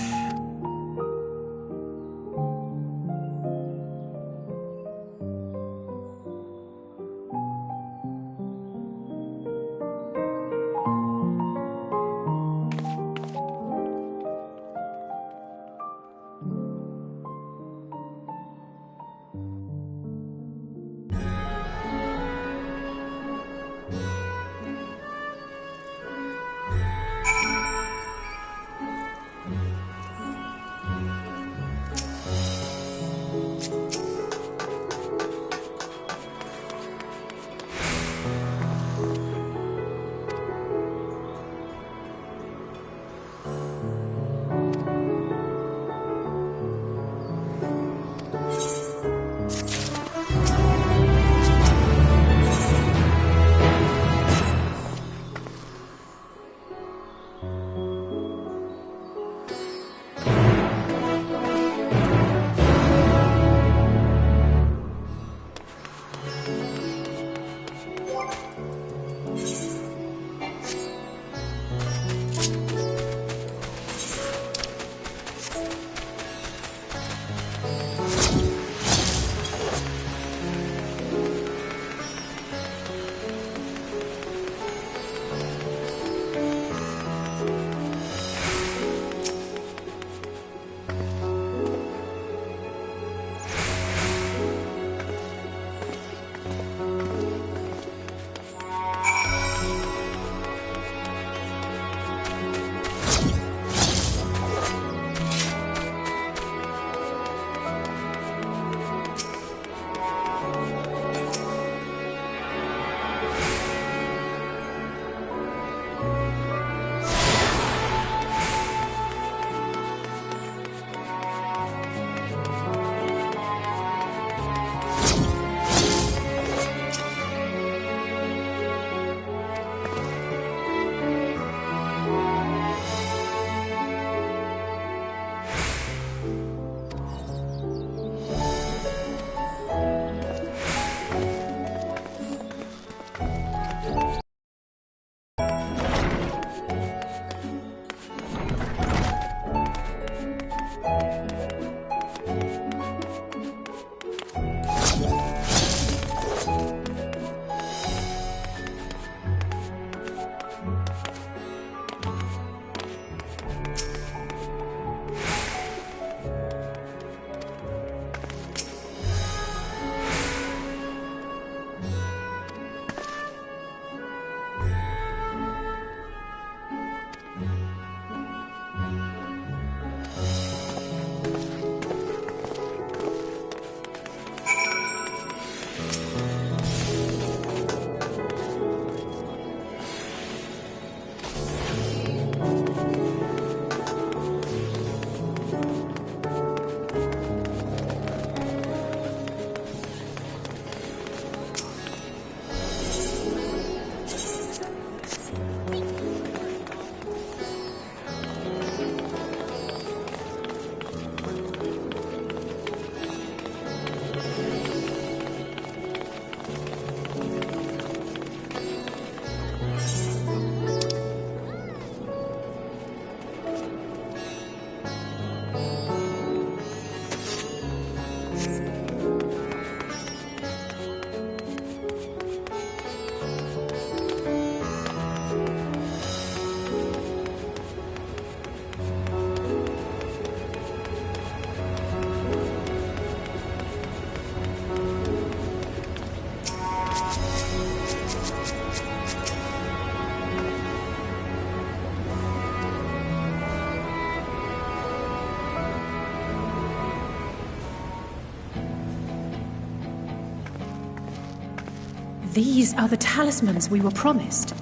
S14: These are the talismans we were promised.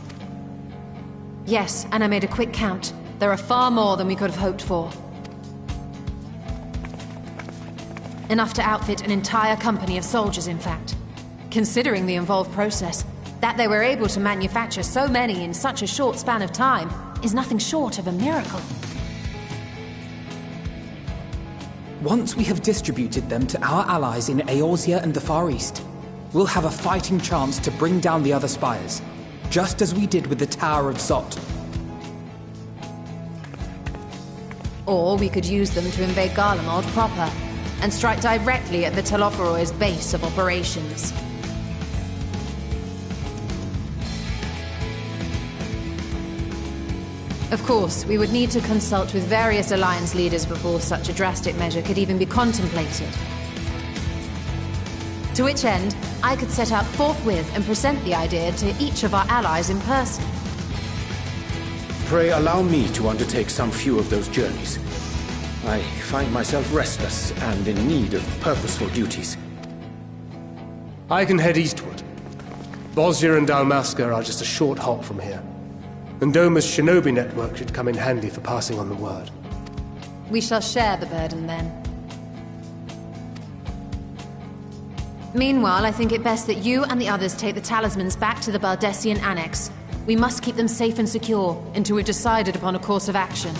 S15: Yes, and I made a quick count. There are far more than we could have hoped for. Enough to outfit an entire company of soldiers, in fact. Considering the involved process, that they were able to manufacture so many in such a short span of time is nothing short of a miracle.
S16: Once we have distributed them to our allies in Eorzea and the Far East, we'll have a fighting chance to bring down the other spires, just as we did with the Tower of Zot.
S15: Or we could use them to invade Garlemald proper, and strike directly at the Telophoroid's base of operations. Of course, we would need to consult with various Alliance leaders before such a drastic measure could even be contemplated. To which end, I could set out forthwith and present the idea to each of our allies in person.
S3: Pray allow me to undertake some few of those journeys. I find myself restless and in need of purposeful duties.
S1: I can head eastward. Bosnia and Dalmasca are just a short hop from here. And Doma's shinobi network should come in handy for passing on the word.
S15: We shall share the burden then. Meanwhile, I think it best that you and the others take the talismans back to the Baldessian Annex. We must keep them safe and secure until we've decided upon a course of action.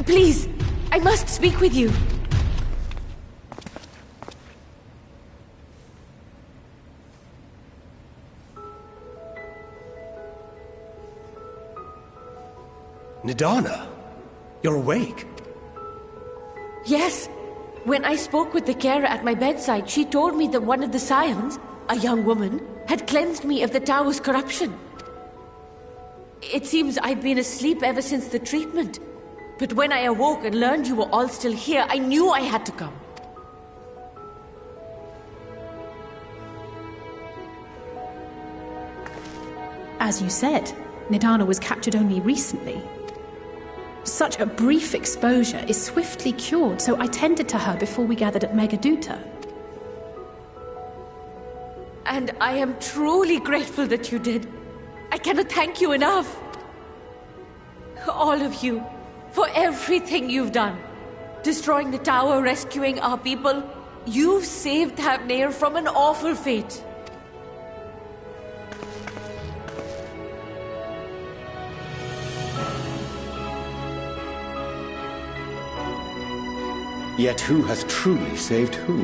S5: Please, I must speak with you.
S1: Nidana, you're awake.
S5: Yes. When I spoke with the carer at my bedside, she told me that one of the scions, a young woman, had cleansed me of the tower's corruption. It seems I'd been asleep ever since the treatment. But when I awoke and learned you were all still here, I knew I had to come.
S17: As you said, Nidana was captured only recently. Such a brief exposure is swiftly cured, so I tended to her before we gathered at Megaduta.
S5: And I am truly grateful that you did. I cannot thank you enough. All of you, for everything you've done. Destroying the tower, rescuing our people. You've saved Thavnair from an awful fate.
S3: Yet who hath truly saved who?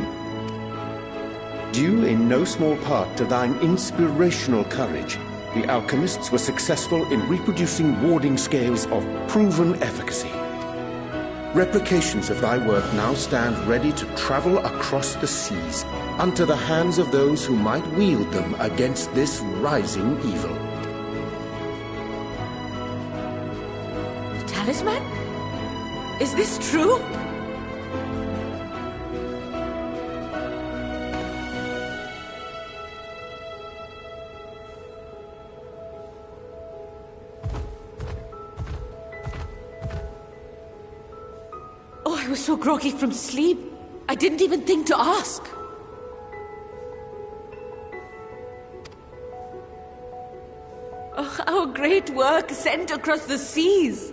S3: Due in no small part to thine inspirational courage, the alchemists were successful in reproducing warding scales of proven efficacy. Replications of thy work now stand ready to travel across the seas, unto the hands of those who might wield them against this rising evil.
S5: The talisman? Is this true? I was so groggy from sleep, I didn't even think to ask. Oh, our great work sent across the seas.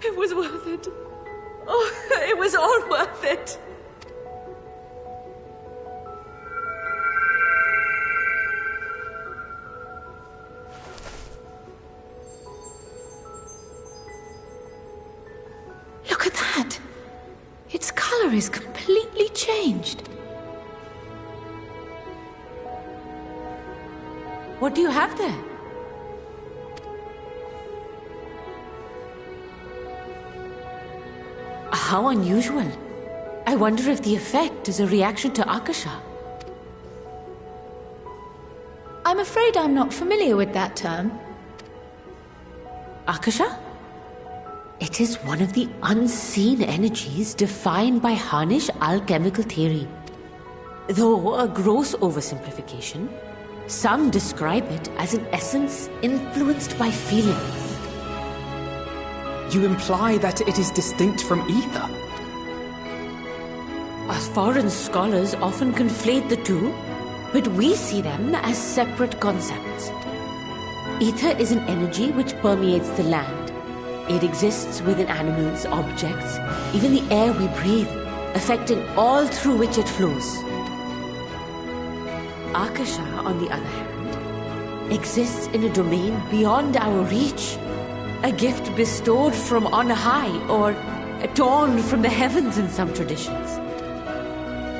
S5: It was worth it. Oh, it was all worth it.
S17: Look at that! Its color is completely changed.
S5: What do you have there? How unusual. I wonder if the effect is a reaction to Akasha.
S14: I'm afraid I'm not familiar with that term.
S5: Akasha? It is one of the unseen energies defined by Harnish alchemical theory. Though a gross oversimplification, some describe it as an essence influenced by feelings.
S16: You imply that it is distinct from ether?
S5: As foreign scholars often conflate the two, but we see them as separate concepts. Ether is an energy which permeates the land. It exists within animals, objects, even the air we breathe, affecting all through which it flows. Akasha, on the other hand, exists in a domain beyond our reach. A gift bestowed from on high, or torn from the heavens in some traditions.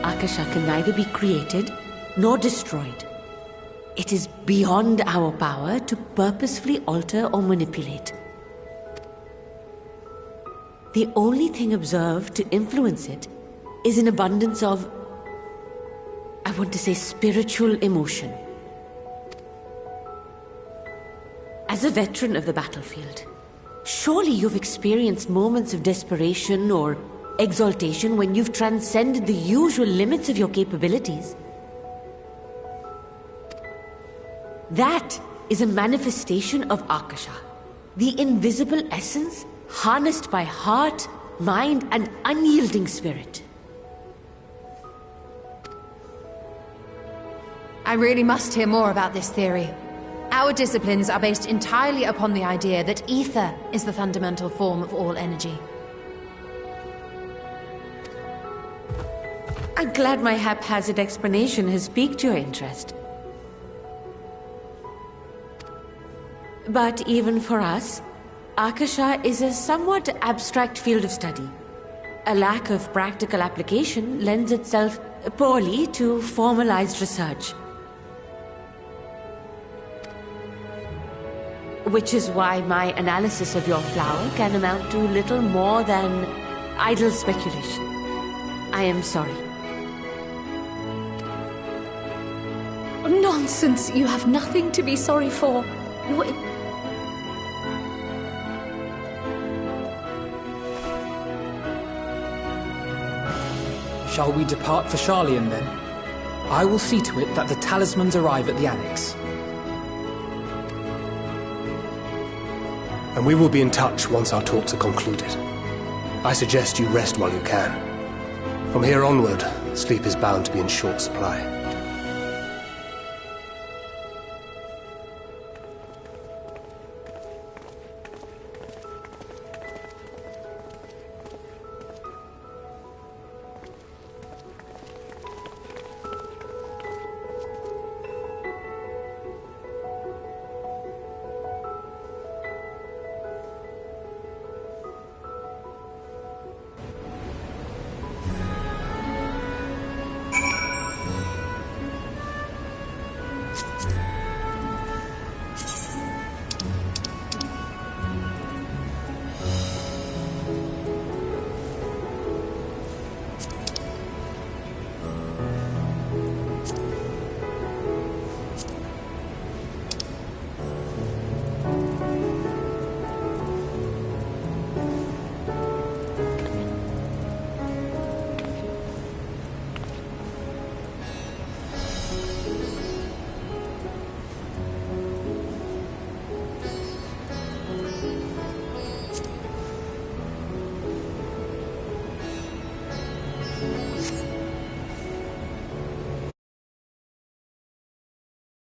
S5: Akasha can neither be created nor destroyed. It is beyond our power to purposefully alter or manipulate. The only thing observed to influence it is an abundance of, I want to say, spiritual emotion. As a veteran of the battlefield, surely you've experienced moments of desperation or exaltation when you've transcended the usual limits of your capabilities. That is a manifestation of Akasha, the invisible essence harnessed by heart, mind, and unyielding spirit.
S15: I really must hear more about this theory. Our disciplines are based entirely upon the idea that ether is the fundamental form of all energy.
S5: I'm glad my haphazard explanation has piqued your interest. But even for us, Akasha is a somewhat abstract field of study. A lack of practical application lends itself poorly to formalized research. Which is why my analysis of your flower can amount to little more than idle speculation. I am sorry.
S17: Nonsense! You have nothing to be sorry for.
S16: Shall we depart for Sharlayan then? I will see to it that the talismans arrive at the Annex.
S1: And we will be in touch once our talks are concluded. I suggest you rest while you can. From here onward, sleep is bound to be in short supply.